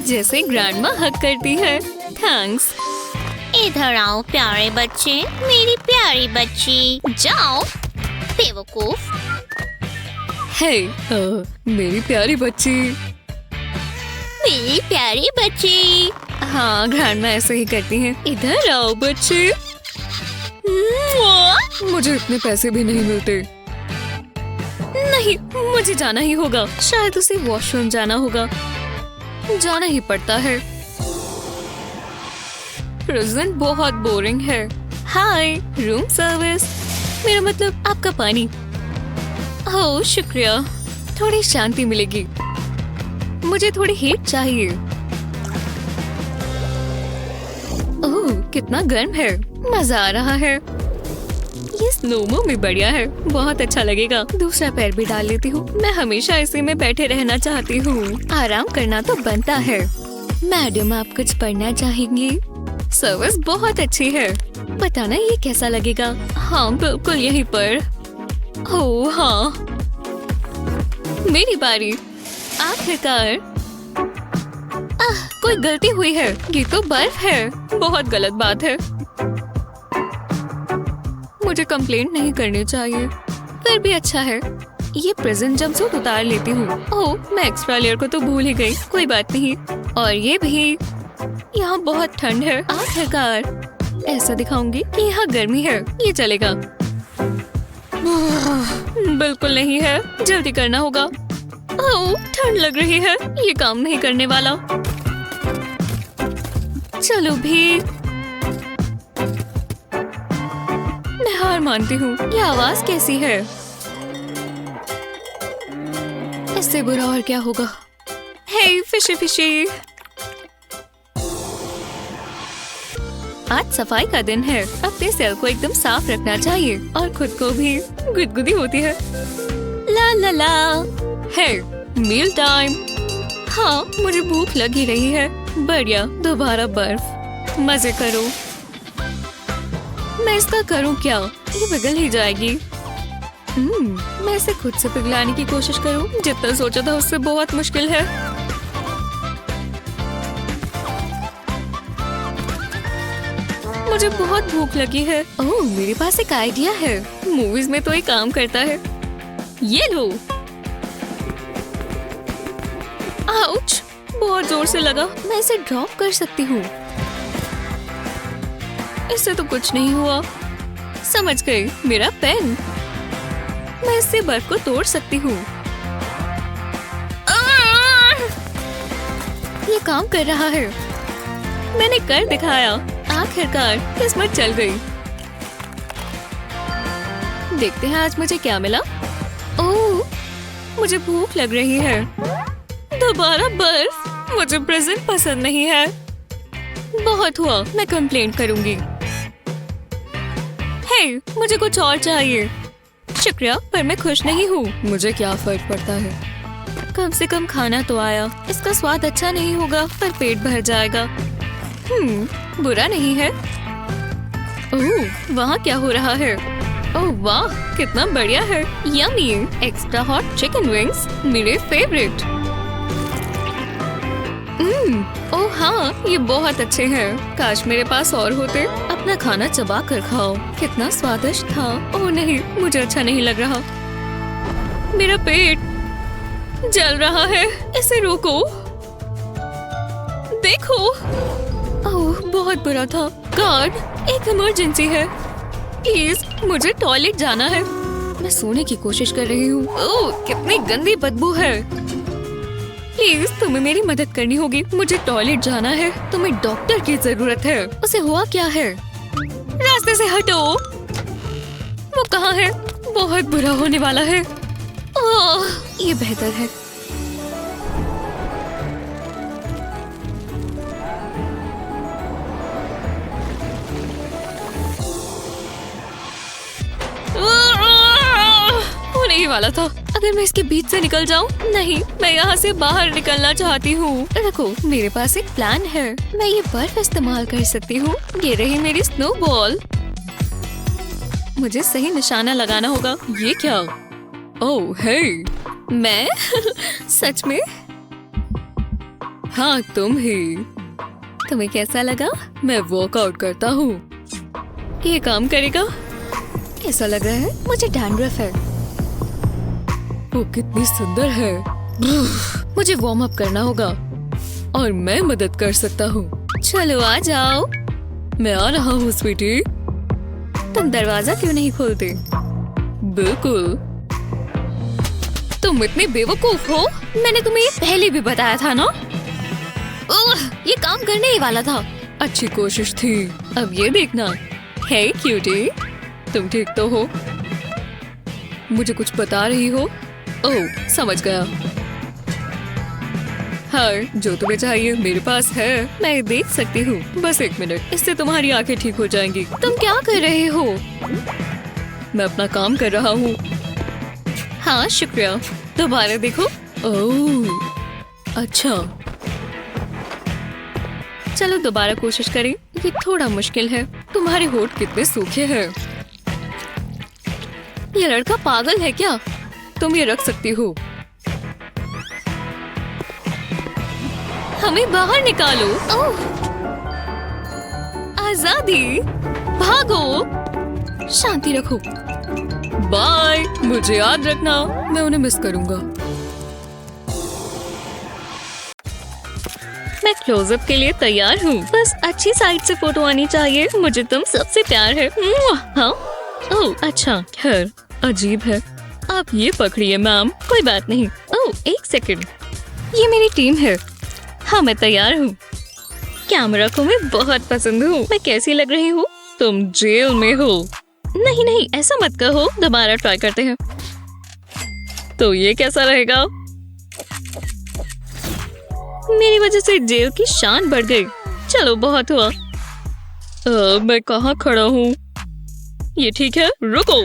जैसे ग्रैंडमा हक करती है। थैंक्स।
इधर आओ प्यारे बच्चे। मेरी प्यारी बच्ची। जाओ बेवकूफ।
हे मेरी प्यारी बच्ची।
मेरी प्यारी बच्ची।
हाँ, ग्रैंडमा ऐसे ही करती हैं। इधर आओ बच्चे।
मुझे इतने पैसे भी नहीं मिलते।
नहीं, मुझे जाना ही होगा। शायद उसे वॉशरूम जाना होगा। जाना ही पड़ता है। प्रिजन बहुत बोरिंग है। हाय, रूम सर्विस। मेरा मतलब आपका पानी। ओह शुक्रिया, थोड़ी शांति मिलेगी। मुझे थोड़ी हीट चाहिए। ओह कितना गर्म है। मजा आ रहा है। ये स्नोमो में बढ़िया है। बहुत अच्छा लगेगा। दूसरा पैर भी डाल लेती हूँ। मैं हमेशा इसी में बैठे रहना चाहती हूँ। आराम करना तो बनता है। मैडम, आप कुछ पढ़ना चाहेंगी? सर्विस बहुत अच्छी है। बताना ये कैसा लगेगा। हाँ बिल्कुल यहीं पर। ओह हाँ, मेरी बारी। आखिरकार। कोई गलती हुई है। ये तो बर्फ है। बहुत गलत बात है। मुझे कंप्लेंट नहीं करनी चाहिए, फिर भी अच्छा है। ये प्रेजेंट जंपसूट उतार लेती हूँ। ओह मैं एक्स्ट्रा लेयर को तो भूल ही गई। कोई बात नहीं। और ये भी। यहाँ बहुत ठंड है। आखिरकार ऐसा दिखाऊंगी कि यहाँ गर्मी है। ये चलेगा। बिल्कुल नहीं है, जल्दी करना होगा। ओह ठंड लग रही है। ये काम नहीं करने वाला। चलो भी, मैं हार मानती हूँ। ये आवाज कैसी है? इससे बुरा और क्या होगा। हे फिशी फिशी, आज सफाई का दिन है। अपने सेल को एकदम साफ रखना चाहिए और खुद को भी। गुदगुदी होती है। ला ला ला। हे मील टाइम। हाँ मुझे भूख लगी रही है। बढ़िया, दोबारा बर्फ। मजे करो। मैं इसका करूं क्या? ये पिघल ही जाएगी। मैं इसे खुद से पिघलाने की कोशिश करूं। जितना सोचा था उससे बहुत मुश्किल है। मुझे बहुत भूख लगी है। ओह मेरे पास एक आइडिया है। मूवीज में तो ये काम करता है। ये लो। आउच, बहुत जोर से लगा। मैं इसे ड्रॉप कर सकती हूँ। इससे तो कुछ नहीं हुआ। समझ गई, मेरा पेन। मैं इससे बर्फ को तोड़ सकती हूँ। ये काम कर रहा है। मैंने कर दिखाया। आखिरकार किस्मत चल गई। देखते हैं आज मुझे क्या मिला। ओह मुझे भूख लग रही है। दोबारा बर्फ। मुझे प्रेजेंट पसंद नहीं है। बहुत हुआ, मैं कंप्लेंट करूंगी। हे मुझे कुछ और चाहिए। शुक्रिया, पर मैं खुश नहीं हूँ। मुझे क्या फर्क पड़ता है। कम से कम खाना तो आया। इसका स्वाद अच्छा नहीं होगा पर पेट भर जाएगा। बुरा नहीं है। ओह वहाँ क्या हो रहा है? ओह वाह कितना बढ़िया है। Yummy. Extra hot chicken wings मेरे फेवरेट। ओह हाँ ये बहुत अच्छे हैं। काश मेरे पास और होते। अपना खाना चबा कर खाओ। कितना स्वादिष्ट था। ओह नहीं, मुझे अच्छा नहीं लग रहा। मेरा पेट जल रहा है। इसे रोको। देखो। ओह बहुत बुरा था। गार्ड, एक इमरजेंसी है। प्लीज मुझे टॉयलेट जाना है। मैं सोने की कोशिश कर रही हूँ। ओह कितनी गंदी बदबू है। प्लीज तुम्हें मेरी मदद करनी होगी। मुझे टॉयलेट जाना है। तुम्हें डॉक्टर की जरूरत है। उसे हुआ क्या है? रास्ते से हटो। वो कहाँ है? बहुत बुरा होने वाला है। ओह ये बेहतर है। होने ही वाला था। अगर मैं इसके बीच से निकल जाऊं। नहीं, मैं यहाँ से बाहर निकलना चाहती हूँ। देखो मेरे पास एक प्लान है। मैं ये बर्फ इस्तेमाल कर सकती हूँ। ये रही मेरी स्नोबॉल। मुझे सही निशाना लगाना होगा। ये क्या? ओह हे मैं सच में? हाँ तुम ही। तुम्हें कैसा लगा? मैं वर्कआउट करता हूँ। ये काम करेगा? कैसा लग रहा है? मुझे डैंड्रफ है। वो कितनी सुंदर है। मुझे वार्म अप करना होगा और मैं मदद कर सकता हूँ। चलो आ जाओ। मैं आ रहा हूँ स्वीटी। तुम दरवाजा क्यों नहीं खोलते? बिल्कुल। तुम इतने बेवकूफ हो। मैंने तुम्हें ये पहले भी बताया था ना। ये काम करने ही वाला था। अच्छी कोशिश थी। अब ये देखना। हे क्यूटी, तुम ठीक तो हो? मुझे कुछ बता रही हो? ओह समझ गया। हाँ जो तुम्हें चाहिए मेरे पास है। मैं ये देख सकती हूँ। बस 1 मिनट, इससे तुम्हारी आंखें ठीक हो जाएंगी। तुम क्या कर रहे हो? मैं अपना काम कर रहा हूँ। हाँ शुक्रिया। दोबारा देखो। ओह अच्छा, चलो दोबारा कोशिश करें। ये थोड़ा मुश्किल है। तुम
तुम्हारे होठ कितने सूखे हैं। ये लड़का पागल है क्या? तुम ये रख सकती हो। हमें बाहर निकालो। ओह! आजादी, भागो। शांति रखो। बाय, मुझे याद रखना, मैं उन्हें मिस करूंगा। मैं क्लोजअप के लिए तैयार हूँ। बस अच्छी साइड से फोटो आनी चाहिए। मुझे तुम सबसे प्यार है। हाँ? ओह अच्छा, खैर अजीब है। आप ये पकड़िए मैम, कोई बात नहीं। ओह एक सेकंड, ये मेरी टीम है। हाँ मैं तैयार हूँ। कैमरा को मैं बहुत पसंद हूँ। मैं कैसी लग रही हूँ? तुम जेल में हो। नहीं नहीं ऐसा मत कहो, दोबारा ट्राई करते हैं। तो ये कैसा रहेगा? मेरी वजह से जेल की शान बढ़ गई। चलो बहुत हुआ। मैं कहाँ खड़ा हूँ? ये ठीक है, रुको।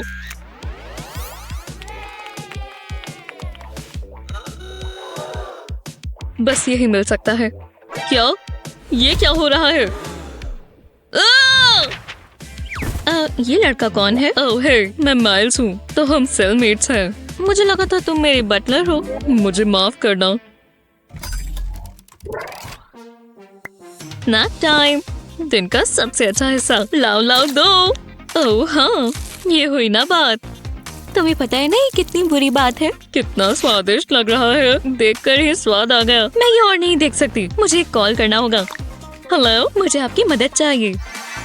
बस यही मिल सकता है। क्या? ये क्या हो रहा है? ये लड़का कौन है? ओह है, मैं माइल्स हूँ। तो हम सेलमेट्स हैं। मुझे लगा था तुम मेरे बटलर हो। मुझे माफ करना। स्नैक टाइम, दिन का सबसे अच्छा हिस्सा। लाओ लाओ दो। ओह हाँ, ये हुई ना बात। तुम्हें पता है ना ये कितनी बुरी बात है। कितना स्वादिष्ट लग रहा है, देखकर ही स्वाद आ गया। मैं ये और नहीं देख सकती, मुझे एक कॉल करना होगा। हेलो, मुझे आपकी मदद चाहिए।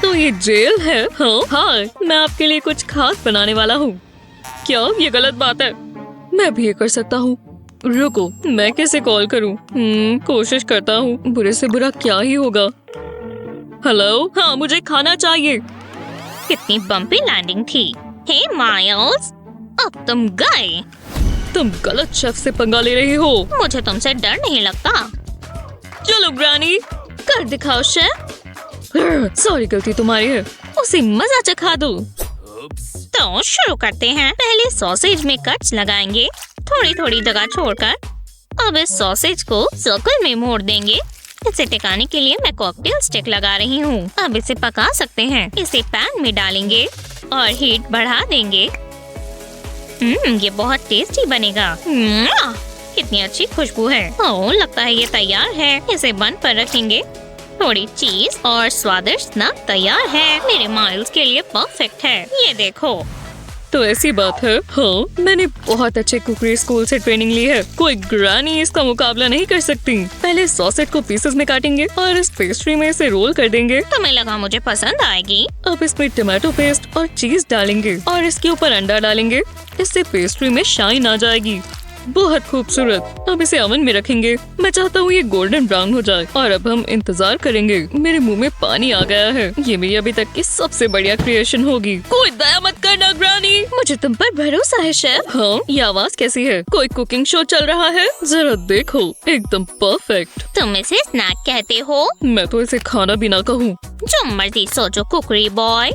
तो ये जेल है? हाँ, मैं आपके लिए कुछ खास बनाने वाला हूँ। क्या ये गलत बात है? मैं भी ये कर सकता हूँ। रुको, मैं किसे कॉल करूँ? कोशिश करता हूँ। बुरे से बुरा क्या ही होगा। हेलो, हाँ मुझे खाना चाहिए।
कितनी बम्पी लैंडिंग थी। हे माइल्स, अब तुम गए।
तुम गलत शेफ से पंगा ले रही हो।
मुझे तुमसे डर नहीं लगता।
चलो ग्रानी, कर दिखाओ शेफ। सॉरी, गलती तुम्हारी है। उसे मजा चखा दो।
तो शुरू करते हैं। पहले सॉसेज में कट्स लगाएंगे, थोड़ी थोड़ी जगह छोड़कर। अब इस सॉसेज को सर्कल में मोड़ देंगे। इसे टिकाने के लिए मैं कॉकटेल स्टिक लगा रही हूँ। अब इसे पका सकते हैं। इसे पैन में डालेंगे और हीट बढ़ा देंगे। ये बहुत टेस्टी बनेगा। कितनी अच्छी खुशबू है। ओह, लगता है ये तैयार है। इसे बन पर रखेंगे। थोड़ी चीज और स्वादिष्ट स्नैक तैयार है। मेरे माइल्स के लिए परफेक्ट है। ये देखो।
तो ऐसी बात है। हाँ, मैंने बहुत अच्छे कुकरी स्कूल से ट्रेनिंग ली है। कोई ग्रानी इसका मुकाबला नहीं कर सकती। पहले सॉसेज को पीसेस में काटेंगे और इस पेस्ट्री में इसे रोल कर देंगे।
तुम्हें लगा मुझे पसंद आएगी?
अब इसमें टमाटो पेस्ट और चीज डालेंगे और इसके ऊपर अंडा डालेंगे। इससे पेस्ट्री में शाइन आ जाएगी। बहुत खूबसूरत। अब इसे ओवन में रखेंगे। मैं चाहता हूँ ये गोल्डन ब्राउन हो जाए। और अब हम इंतजार करेंगे। मेरे मुंह में पानी आ गया है। ये मेरी अभी तक की सबसे बढ़िया क्रिएशन होगी। कोई दया मत करना ग्रानी। मुझे तुम पर भरोसा है शेफ। हाँ, ये आवाज कैसी है? कोई कुकिंग शो चल रहा है? जरा देखो, एकदम परफेक्ट।
तुम इसे स्नैक कहते हो?
मैं तो इसे खाना भी ना कहूँ।
जो मर्जी सोचो कुकरी बॉय।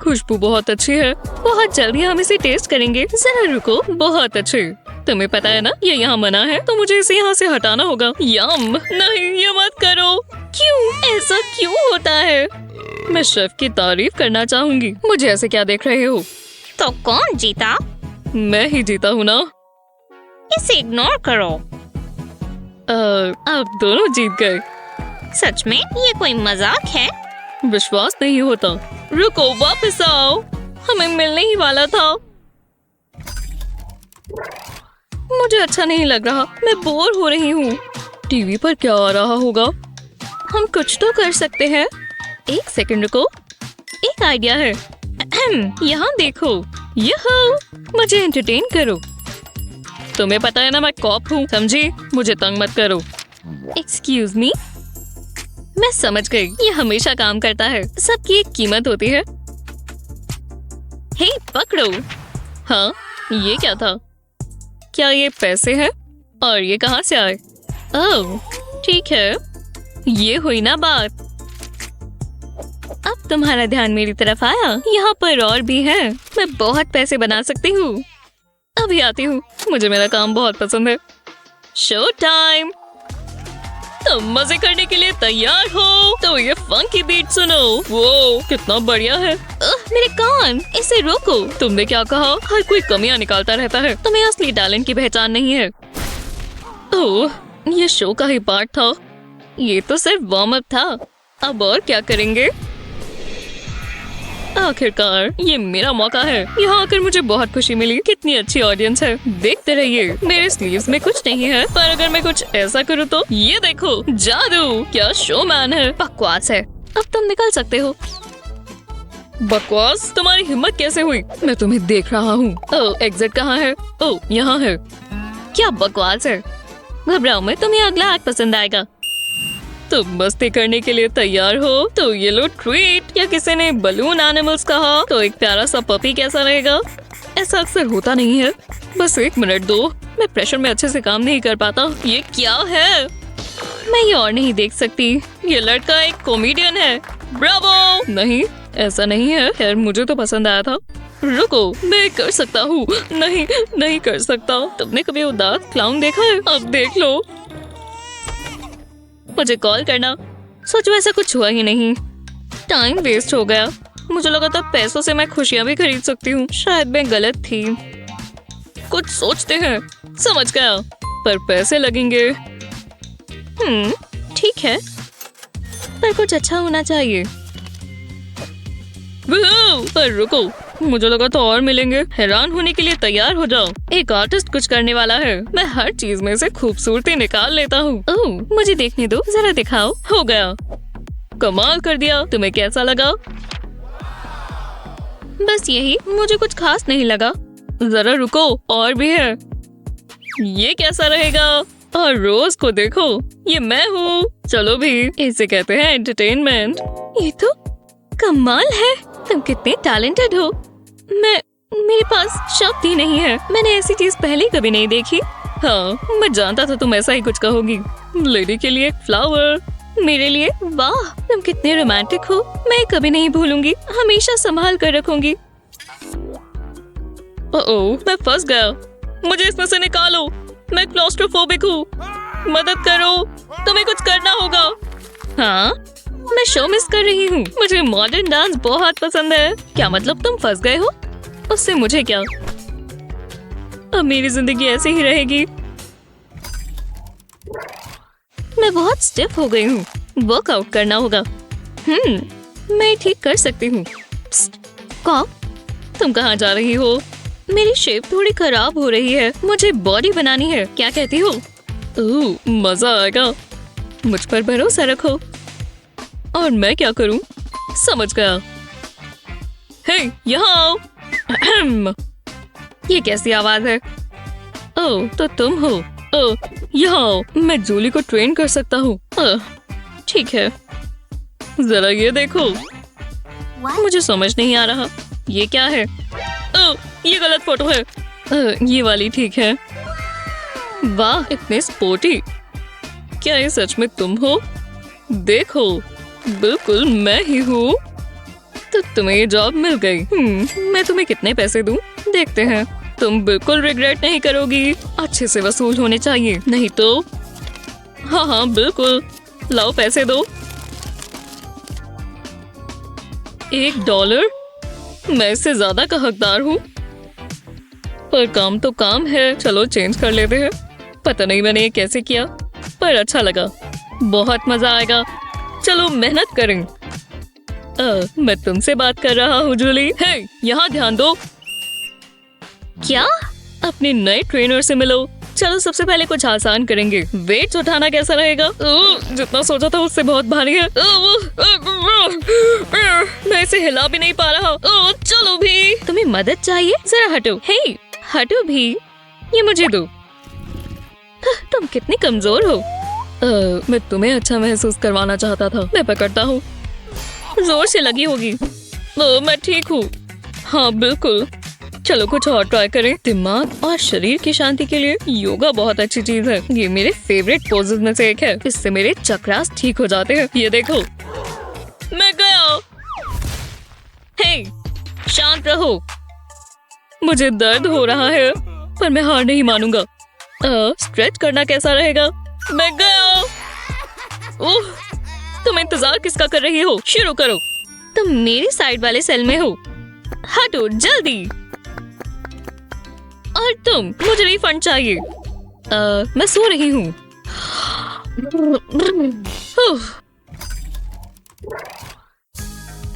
खुशबू बहुत अच्छी है। बहुत जल्दी हम इसे टेस्ट करेंगे। जरा रुको, बहुत अच्छे। तुम्हें पता है ना ये यहाँ मना है, तो मुझे इसे यहाँ से हटाना होगा। यम, नहीं ये मत करो। क्यों? ऐसा क्यों होता है? मैं शेफ की तारीफ करना चाहूँगी। मुझे ऐसे क्या देख रहे हो?
तो कौन जीता?
मैं ही जीता हूँ ना।
इसे इग्नोर करो।
आप दोनों जीत गए।
सच में ये कोई मजाक है?
विश्वास नहीं होता। रुको, वापस आओ। हमें मिलने ही वाला था। मुझे अच्छा नहीं लग रहा। मैं बोर हो रही हूँ। टीवी पर क्या आ रहा होगा? हम कुछ तो कर सकते हैं। एक सेकंड रुको, एक आइडिया है। यहाँ देखो। यहो, मुझे एंटरटेन करो। तुम्हें पता है ना मैं कॉप हूँ, समझी? मुझे तंग मत करो। Excuse me. मैं समझ गई, ये हमेशा काम करता है। सबकी एक कीमत होती है। हे पकड़ो। हाँ, ये क्या था? क्या ये पैसे हैं? और ये कहाँ से आए? ओह, ठीक है, ये हुई ना बात। अब तुम्हारा ध्यान मेरी तरफ आया। यहाँ पर और भी है। मैं बहुत पैसे बना सकती हूँ। अभी आती हूँ। मुझे मेरा काम बहुत पसंद है। Show time. तुम मजे करने के लिए तैयार हो तो ये फंकी बीट सुनो। वो कितना बढ़िया है। मेरे कान, इसे रोको। तुमने क्या कहा? हर कोई कमियां निकालता रहता है, तुम्हें असली टैलेंट की पहचान नहीं है। ओह, ये शो का ही पार्ट था। ये तो सिर्फ वार्म अप था। अब और क्या करेंगे? आखिरकार ये मेरा मौका है। यहाँ आकर मुझे बहुत खुशी मिली। कितनी अच्छी ऑडियंस है, देखते रहिए। मेरे स्लीव्स में कुछ नहीं है, पर अगर मैं कुछ ऐसा करूँ तो ये देखो, जादू। क्या शोमैन है। बकवास है। अब तुम निकल सकते हो। बकवास? तुम्हारी हिम्मत कैसे हुई? मैं तुम्हें देख रहा हूँ। ओह, एग्जिट कहाँ है? ओह, यहाँ है। क्या बकवास है। घबराओ मत, तुम्हें अगला एक्ट पसंद आएगा। तुम मस्ती करने के लिए तैयार हो तो ये लो ट्रीट। या किसी ने बलून एनिमल्स कहा तो एक प्यारा सा पपी कैसा रहेगा? ऐसा अक्सर होता नहीं है। बस 1 मिनट दो, मैं प्रेशर में अच्छे से काम नहीं कर पाता। ये क्या है? मैं ये और नहीं देख सकती। ये लड़का एक कॉमेडियन है। ब्रावो! नहीं, ऐसा नहीं है। खैर, मुझे तो पसंद आया था। रुको, मैं कर सकता हूँ। नहीं, नहीं कर सकता। तुमने कभी उदास क्लाउन देखा है? अब देख लो। मुझे कॉल करना। सोचो ऐसा कुछ हुआ ही नहीं। टाइम वेस्ट हो गया। मुझे लगा था पैसों से मैं खुशियाँ भी खरीद सकती हूँ। शायद मैं गलत थी। कुछ सोचते हैं। समझ गया, पर पैसे लगेंगे। ठीक है, पर कुछ अच्छा होना चाहिए। पर रुको, मुझे लगा तो और मिलेंगे। हैरान होने के लिए तैयार हो जाओ। एक आर्टिस्ट कुछ करने वाला है। मैं हर चीज में से खूबसूरती निकाल लेता हूँ। ओह, मुझे देखने दो, जरा दिखाओ। हो गया, कमाल कर दिया। तुम्हें कैसा लगा? बस यही, मुझे कुछ खास नहीं लगा। जरा रुको, और भी है। ये कैसा रहेगा? और रोज को देखो, ये मैं हूँ। चलो भी, इसे कहते हैं एंटरटेनमेंट। ये तो कमाल है। तुम कितने टैलेंटेड हो। मेरे पास शब्द ही नहीं है। मैंने ऐसी चीज पहले कभी नहीं देखी। हाँ, मैं जानता था तुम ऐसा ही कुछ कहोगी। लेडी के लिए एक फ्लावर, मेरे लिए। वाह, तुम कितने रोमांटिक हो। मैं कभी नहीं भूलूंगी, हमेशा संभाल कर रखूंगी। ओह, मैं फंस गया। मुझे इसमें से निकालो। मैं क्लॉस्ट्रोफोबिक हूँ। मदद करो, तुम्हें कुछ करना होगा। हाँ, मैं शो मिस कर रही हूँ। मुझे मॉडर्न डांस बहुत पसंद है। क्या मतलब तुम फंस गए हो? उससे मुझे क्या? अब मेरी जिंदगी ऐसे ही रहेगी। मैं बहुत स्टिफ हो गई हूँ। वर्कआउट करना होगा। मैं ठीक कर सकती हूँ। कौन? तुम कहाँ जा रही हो? मेरी शेप थोड़ी खराब हो रही है। मुझे बॉडी बनानी है। क्या कहती हो? ओह, मजा आएगा। मुझ पर भरोसा रखो। और मैं क्या करूं? समझ गया। हे, यहाँ आओ। ये कैसी आवाज है? ओह, तो तुम हो। ओह, यहाँ आओ। मैं जूली को ट्रेन कर सकता हूँ। ठीक है, जरा ये देखो। मुझे समझ नहीं आ रहा। ये क्या है? ओह, ये गलत फोटो है। ये वाली ठीक है। वाह, इतने स्पोर्टी। क्या ये सच में तुम हो? देखो, बिल्कुल मैं ही हूँ। तो तुम्हें ये जॉब मिल गई। मैं तुम्हें कितने पैसे दूँ? देखते हैं। तुम बिल्कुल रिग्रेट नहीं करोगी। अच्छे से वसूल होने चाहिए, नहीं तो। हाँ, बिल्कुल। लाओ, पैसे दो। $1? मैं इससे ज्यादा का हकदार हूँ। पर काम तो काम है। चलो चेंज कर लेते हैं। पता नहीं मैंने ये कैसे किया, पर अच्छा लगा। बहुत मजा आएगा। चलो मेहनत करें। मैं तुमसे बात कर रहा हूँ जूली। हे, यहाँ ध्यान दो। क्या? अपने नए ट्रेनर से मिलो। चलो सबसे पहले कुछ आसान करेंगे। वेट्स उठाना कैसा रहेगा? जितना सोचा था उससे बहुत भारी है। मैं इसे हिला भी नहीं पा रहा। चलो भी। तुम्हें मदद चाहिए? जरा हटो। हे, हटो भी। ये मुझे दो। तुम कितनी कमजोर हो। मैं तुम्हें अच्छा महसूस करवाना चाहता था। मैं पकड़ता हूँ। जोर से लगी होगी। मैं ठीक हूँ। हाँ, बिल्कुल। चलो कुछ और ट्राई करें। दिमाग और शरीर की शांति के लिए योगा बहुत अच्छी चीज है। ये मेरे फेवरेट पोजेस में से एक है। इससे मेरे चक्रास ठीक हो जाते हैं। ये देखो, मैं गया। हे, शांत रहो। मुझे दर्द हो रहा है, पर मैं हार नहीं मानूंगा। स्ट्रेच करना कैसा रहेगा? मैं गया। ओह, तुम इंतजार किसका कर रही हो? शुरू करो। तुम मेरी साइड वाले सेल में हो। हटो जल्दी। और तुम, मुझे रिफंड चाहिए। मैं सो रही हूँ।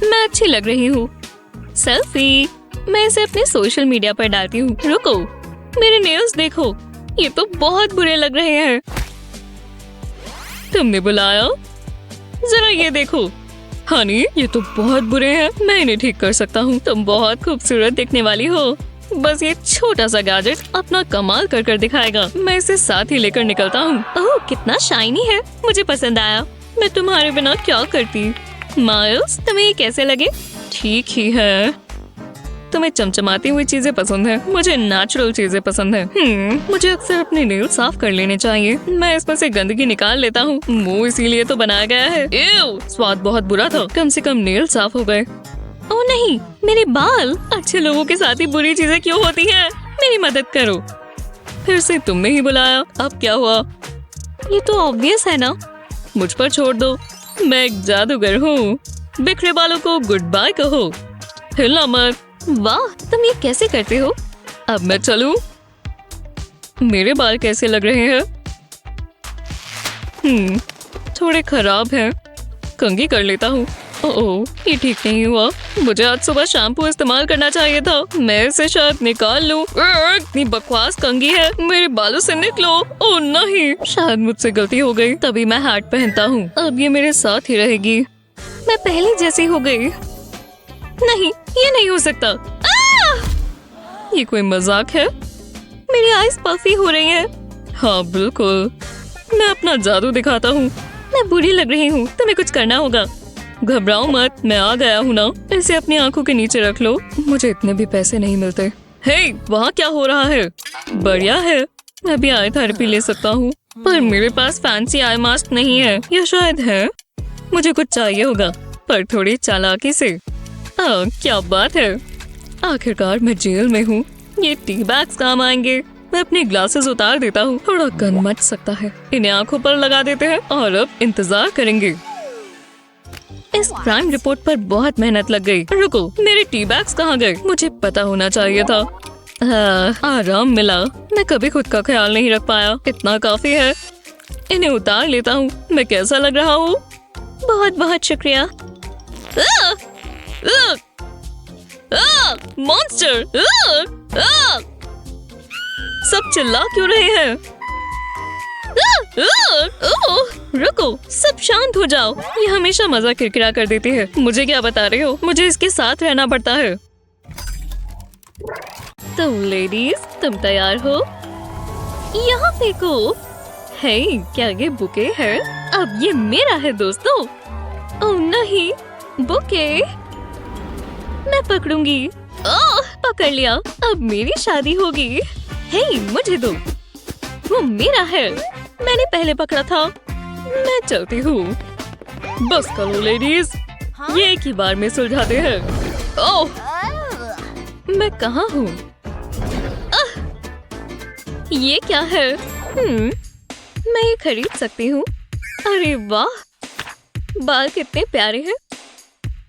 मैं अच्छी लग रही हूँ। सेल्फी, मैं इसे अपने सोशल मीडिया पर डालती हूँ। रुको, मेरे नेल्स देखो, ये तो बहुत बुरे लग रहे हैं। तुमने बुलाया? जरा ये देखो। हनी, ये तो बहुत बुरे हैं, मैं इन्हें ठीक कर सकता हूँ। तुम बहुत खूबसूरत दिखने वाली हो। बस ये छोटा सा गैजेट अपना कमाल कर कर दिखाएगा। मैं इसे साथ ही लेकर निकलता हूँ। ओह, कितना शाइनी है, मुझे पसंद आया। मैं तुम्हारे बिना क्या करती। माइल्स, तुम्हें ये कैसे लगे? ठीक ही है। तुम्हें चमचमाती हुई चीजें पसंद है, मुझे नेचुरल चीजें पसंद है। मुझे अक्सर अपने नेल साफ कर लेने चाहिए। मैं इसमें से गंदगी निकाल लेता हूँ। मुंह इसीलिए तो बनाया गया है। एव, स्वाद बहुत बुरा था। कम से कम नेल साफ हो गए। ओह नहीं, मेरे बाल। अच्छे लोगों के साथ ही बुरी चीजें क्यों होती हैं? मेरी मदद करो। फिर से तुमने ही बुलाया, अब क्या हुआ? ये तो ऑब्वियस है ना। मुझ पर छोड़ दो, मैं एक जादूगर हूँ। बिखरे बालों को गुड बाय कहो, हिलना मत। वाह, तुम ये कैसे करते हो? अब मैं चलूं? मेरे बाल कैसे लग रहे हैं? थोड़े खराब हैं। कंघी कर लेता हूँ। ओह, ये ठीक नहीं हुआ। मुझे आज सुबह शैम्पू इस्तेमाल करना चाहिए था। मैं इसे शायद निकाल लूं। इतनी बकवास कंघी है, मेरे बालों से निकलो। ओह नहीं, शायद मुझसे गलती हो गई, तभी मैं हैट पहनता हूँ। अब ये मेरे साथ ही रहेगी। मैं पहले जैसी हो गई। नहीं, ये नहीं हो सकता। ये कोई मजाक है? मेरी आईज पफी हो रही हैं। हाँ बिल्कुल, मैं अपना जादू दिखाता हूँ। मैं बुरी लग रही हूँ, तुम्हें कुछ करना होगा। घबराओ मत, मैं आ गया हूँ ना। इसे अपनी आंखों के नीचे रख लो। मुझे इतने भी पैसे नहीं मिलते। हे, वहाँ क्या हो रहा है? बढ़िया है, मैं भी आई थेरेपी ले सकता हूँ, पर मेरे पास फैंसी आई मास्क नहीं है। या शायद है। मुझे कुछ चाहिए होगा, पर थोड़ी चालाकी से। क्या बात है, आखिरकार मैं जेल में हूँ। ये टी बैग्स काम आएंगे। मैं अपने ग्लासेस उतार देता हूँ, थोड़ा गन मच सकता है। इन्हें आंखों पर लगा देते हैं और अब इंतजार करेंगे। इस क्राइम रिपोर्ट पर बहुत मेहनत लग गई। रुको, मेरे टी बैग्स कहाँ गए? मुझे पता होना चाहिए था। आराम मिला। मैं कभी खुद का ख्याल नहीं रख पाया। इतना काफी है। इन्हें उतार लेता हूँ। मैं कैसा लग रहा हूँ? बहुत बहुत शुक्रिया। मॉन्स्टर! सब चिल्ला क्यों रहे हैं? रुको, सब शांत हो जाओ। ये हमेशा मजा किरकिरा कर देती है। मुझे क्या बता रहे हो? मुझे इसके साथ रहना पड़ता है। तो लेडीज, तुम तैयार हो? यहाँ फेंको। हे, क्या ये बुके है? अब ये मेरा है दोस्तों। ओह नहीं, बुके मैं पकड़ूंगी। ओह, पकड़ लिया। अब मेरी शादी होगी। हे, मुझे दो, वो मेरा है। मैंने पहले पकड़ा था। मैं चलती हूँ। बस करो लेडीज, ये एक ही बार में सुलझाते हैं। ओह, मैं कहाँ हूँ? ये क्या है? मैं ये खरीद सकती हूँ। अरे वाह, बाल कितने प्यारे हैं।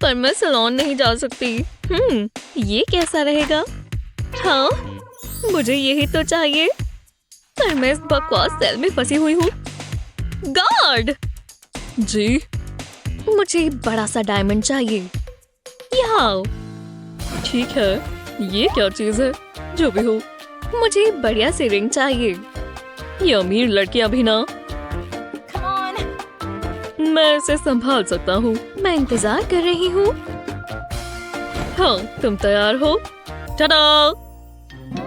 पर मैं सैलून नहीं जा सकती। ये कैसा रहेगा? हाँ, मुझे यही तो चाहिए। पर मैं इस बकवास सेल में फंसी हुई हूँ। गार्ड जी, मुझे बड़ा सा डायमंड चाहिए। यहाँ। ठीक है, ये क्या चीज है? जो भी हो, मुझे बढ़िया सी रिंग चाहिए। ये अमीर लड़कियां भी ना। मैं इसे संभाल सकता हूँ। मैं इंतजार कर रही हूँ। हाँ, तुम तैयार हो? टाटा।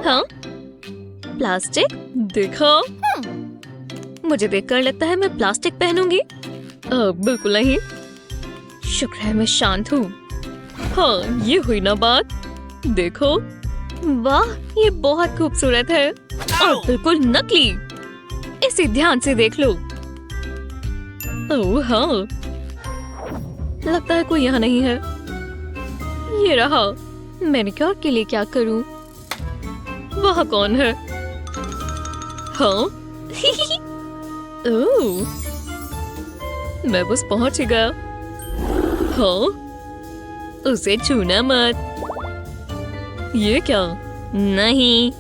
हाँ, प्लास्टिक देखा? मुझे देखकर लगता है मैं प्लास्टिक पहनूंगी। बिल्कुल नहीं। शुक्र है मैं शांत हूँ। हाँ, ये हुई ना बात। देखो, वाह, ये बहुत खूबसूरत है और बिल्कुल नकली। इसे ध्यान से देख लो। ओह हाँ, लगता है कोई यहाँ नहीं है। ये रहा। मैनिक्योर के लिए क्या करूं? वह कौन है? हाँ। ओह, मैं बस पहुंच ही गया। हाँ, उसे छूना मत। ये क्या? नहीं।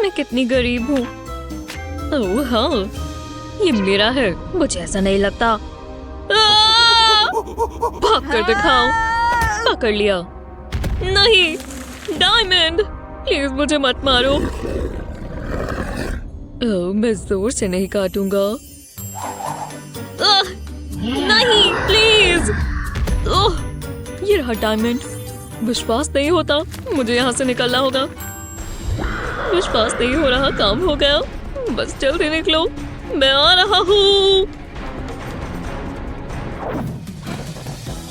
मैं कितनी गरीब हूँ। ओह हाँ, ये मेरा है। मुझे ऐसा नहीं लगता। भाग कर दिखाओ। पकड़ लिया। नहीं, डायमंड, प्लीज मुझे मत मारो। ओह, मैं जोर से नहीं काटूंगा। नहीं, प्लीज। ओह, ये रहा डायमंड। विश्वास नहीं होता, मुझे यहाँ से निकलना होगा। विश्वास नहीं हो रहा, काम हो गया। बस जल्दी निकलो, मैं आ रहा हूँ।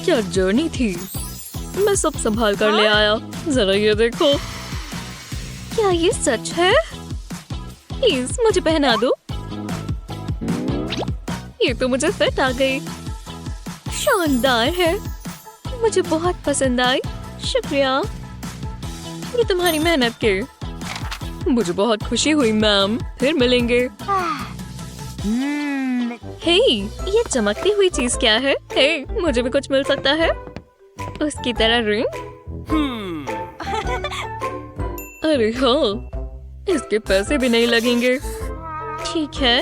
क्या जर्नी थी। मैं सब संभाल कर ले आया। जरा ये देखो। क्या ये सच है? प्लीज मुझे पहना दो। ये तो मुझे फिट आ गई। शानदार है, मुझे बहुत पसंद आई। शुक्रिया, ये तुम्हारी मेहनत के। मुझे बहुत खुशी हुई मैम, फिर मिलेंगे। हे, ये चमकती हुई चीज क्या है? हे, मुझे भी कुछ मिल सकता है? उसकी तरह रिंग? अरे हाँ, इसके पैसे भी नहीं लगेंगे। ठीक है,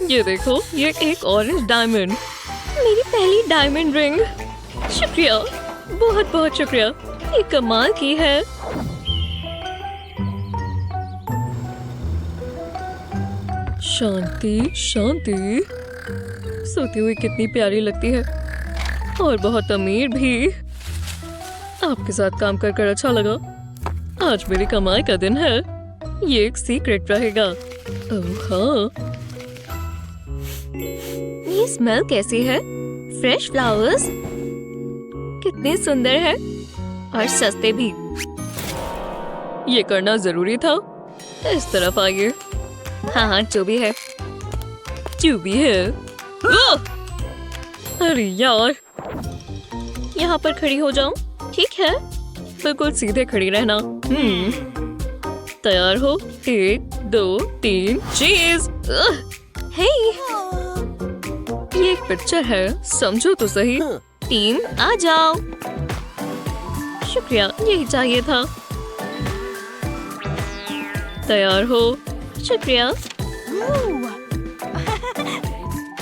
ये देखो, ये एक ऑरेंज डायमंड। मेरी पहली डायमंड रिंग। शुक्रिया, बहुत बहुत शुक्रिया, ये कमाल की है। शांति शांति, सोती हुई कितनी प्यारी लगती है, और बहुत अमीर भी। आपके साथ काम कर कर अच्छा लगा। आज मेरी कमाई का दिन है। ये एक सीक्रेट रहेगा। ओह हाँ, ये स्मेल कैसी है? फ्रेश फ्लावर्स, कितने सुंदर है और सस्ते भी। ये करना जरूरी था। इस तरफ आइए। हाँ हाँ, जो भी है, जो भी है। अरे यार, यहाँ पर खड़ी हो जाऊं? ठीक है, बिल्कुल सीधे खड़ी रहना। तैयार हो? 1 2 3 चीज। हे, ये एक पिक्चर है, समझो तो सही। टीम आ जाओ। शुक्रिया, यही चाहिए था। तैयार हो? शुक्रिया।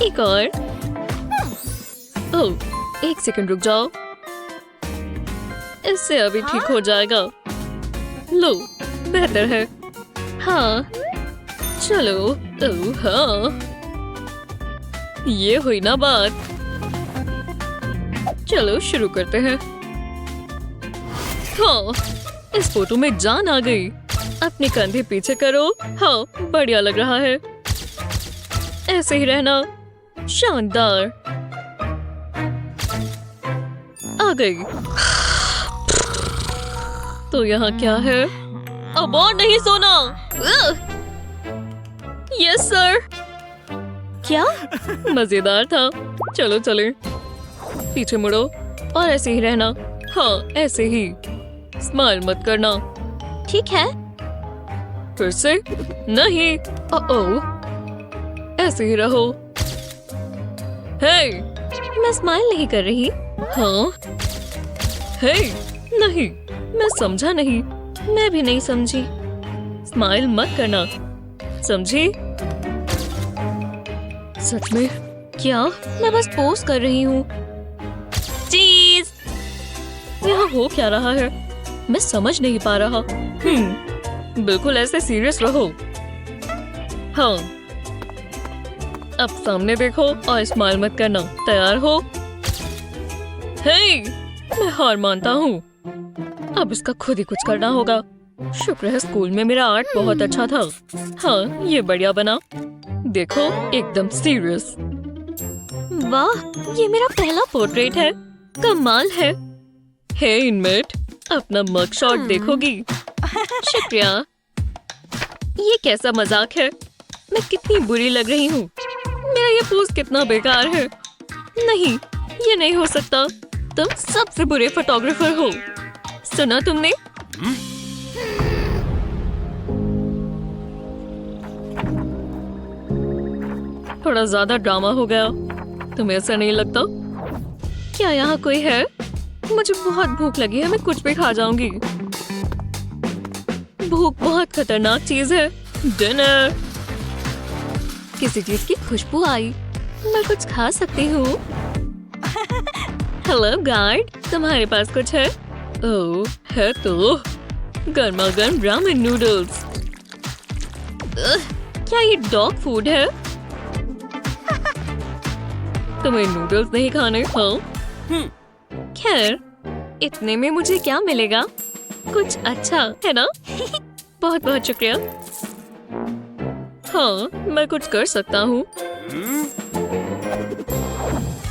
एक और। ओह, 1 सेकंड रुक जाओ, इससे अभी ठीक हो जाएगा। लो, बेहतर है। हाँ, चलो। ओह हाँ, ये हुई ना बात। चलो शुरू करते हैं। हाँ, इस फोटो में जान आ गई। अपने कंधे पीछे करो। हाँ, बढ़िया लग रहा है। ऐसे ही रहना। शानदार। आ गई। तो यहाँ क्या है? अब और नहीं सोना। Yes sir. क्या? मजेदार था। चलो चले। पीछे मुड़ो और ऐसे ही रहना। हाँ, ऐसे ही। स्माइल मत करना। ठीक है। फिर से? नहीं। ओह, ऐसे ही रहो। हे, मैं स्माइल नहीं कर रही। हाँ। हे, नहीं, मैं समझा नहीं। मैं भी नहीं समझी। स्माइल मत करना, समझी? सच में? क्या? मैं बस पोज कर रही हूँ। चीज। यहाँ हो क्या रहा है? मैं समझ नहीं पा रहा। बिल्कुल ऐसे सीरियस रहो। हाँ, अब सामने देखो और स्माइल मत करना। तैयार हो? हे, मैं हार मानता हूँ। अब इसका खुद ही कुछ करना होगा। शुक्र है स्कूल में मेरा आर्ट बहुत अच्छा था। हाँ, ये बढ़िया बना। देखो, एकदम सीरियस। वाह, ये मेरा पहला पोर्ट्रेट है। कमाल है। हे इनमेट, अपना मग शॉट देखोगी? शुक्रिया। ये कैसा मजाक है? मैं कितनी बुरी लग रही हूँ। मेरा ये पोज कितना बेकार है। नहीं, ये नहीं हो सकता। तुम सबसे बुरे फोटोग्राफर हो। सुना तुमने? थोड़ा ज्यादा ड्रामा हो गया। तुम्हें ऐसा नहीं लगता? क्या यहाँ कोई है? मुझे बहुत भूख लगी है, मैं कुछ भी खा जाऊंगी। भूख बहुत खतरनाक चीज है। डिनर। किसी चीज की खुशबू आई, मैं कुछ खा सकती हूँ। हेलो गार्ड, तुम्हारे पास कुछ है? ओह, है तो। गर्मा गर्म रामेन नूडल्स। क्या ये डॉग फूड है? तुम्हें नूडल्स नहीं खाने? हाँ। खैर, इतने में मुझे क्या मिलेगा? कुछ अच्छा है ना? बहुत बहुत शुक्रिया। हाँ, मैं कुछ कर सकता हूँ।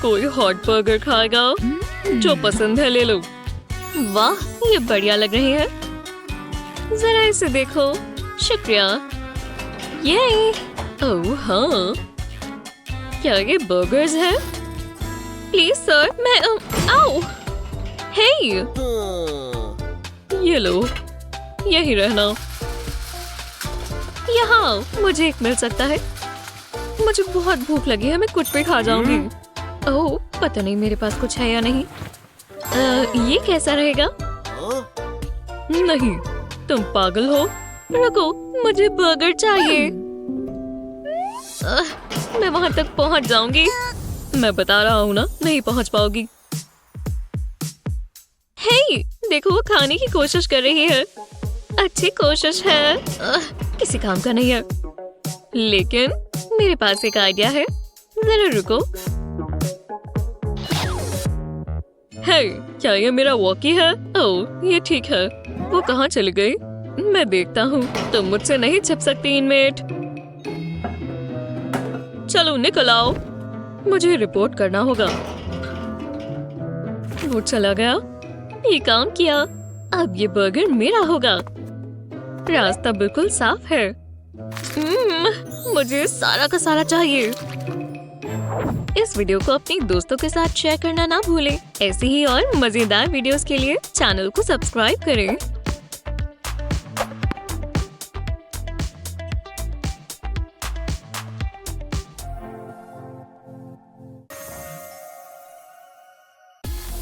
कोई हॉट बर्गर खाएगा? जो पसंद है ले लो। वाह, ये बढ़िया लग रही है। जरा इसे देखो। शुक्रिया। ये ओह हाँ, क्या ये बर्गर्स है? प्लीज सर, मैं आओ। हे, ये लो, यही रहना। यहाँ मुझे एक मिल सकता है। मुझे बहुत भूख लगी है, मैं कुछ भी खा जाऊंगी। ओह, पता नहीं मेरे पास कुछ है या नहीं। ये कैसा रहेगा? नहीं, तुम पागल हो। रुको, मुझे बर्गर चाहिए। मैं वहां तक पहुंच जाऊंगी। मैं बता रहा हूँ ना, नहीं पहुंच पाओगी। हे, देखो वो खाने की कोशिश कर रही है। अच्छी कोशिश है, किसी काम का नहीं है। लेकिन मेरे पास एक आइडिया है। जरा रुको। हे, क्या ये मेरा वॉकी है? ओह, ये ठीक है। वो कहाँ चली गई? मैं देखता हूँ। तुम मुझसे नहीं छिप सकती इनमेट। चलो निकल आओ, मुझे रिपोर्ट करना होगा। वो चला गया। ये काम किया। अब ये बर्गर मेरा होगा। रास्ता बिल्कुल साफ है। मुझे सारा का सारा चाहिए। इस वीडियो को अपने दोस्तों के साथ शेयर करना ना भूलें। ऐसी ही और मजेदार वीडियोस के लिए चैनल को सब्सक्राइब करें।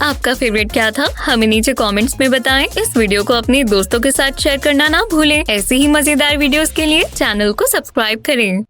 आपका फेवरेट क्या था? हमें नीचे कमेंट्स में बताएं। इस वीडियो को अपने दोस्तों के साथ शेयर करना ना भूलें। ऐसी ही मजेदार वीडियोस के लिए चैनल को सब्सक्राइब करें।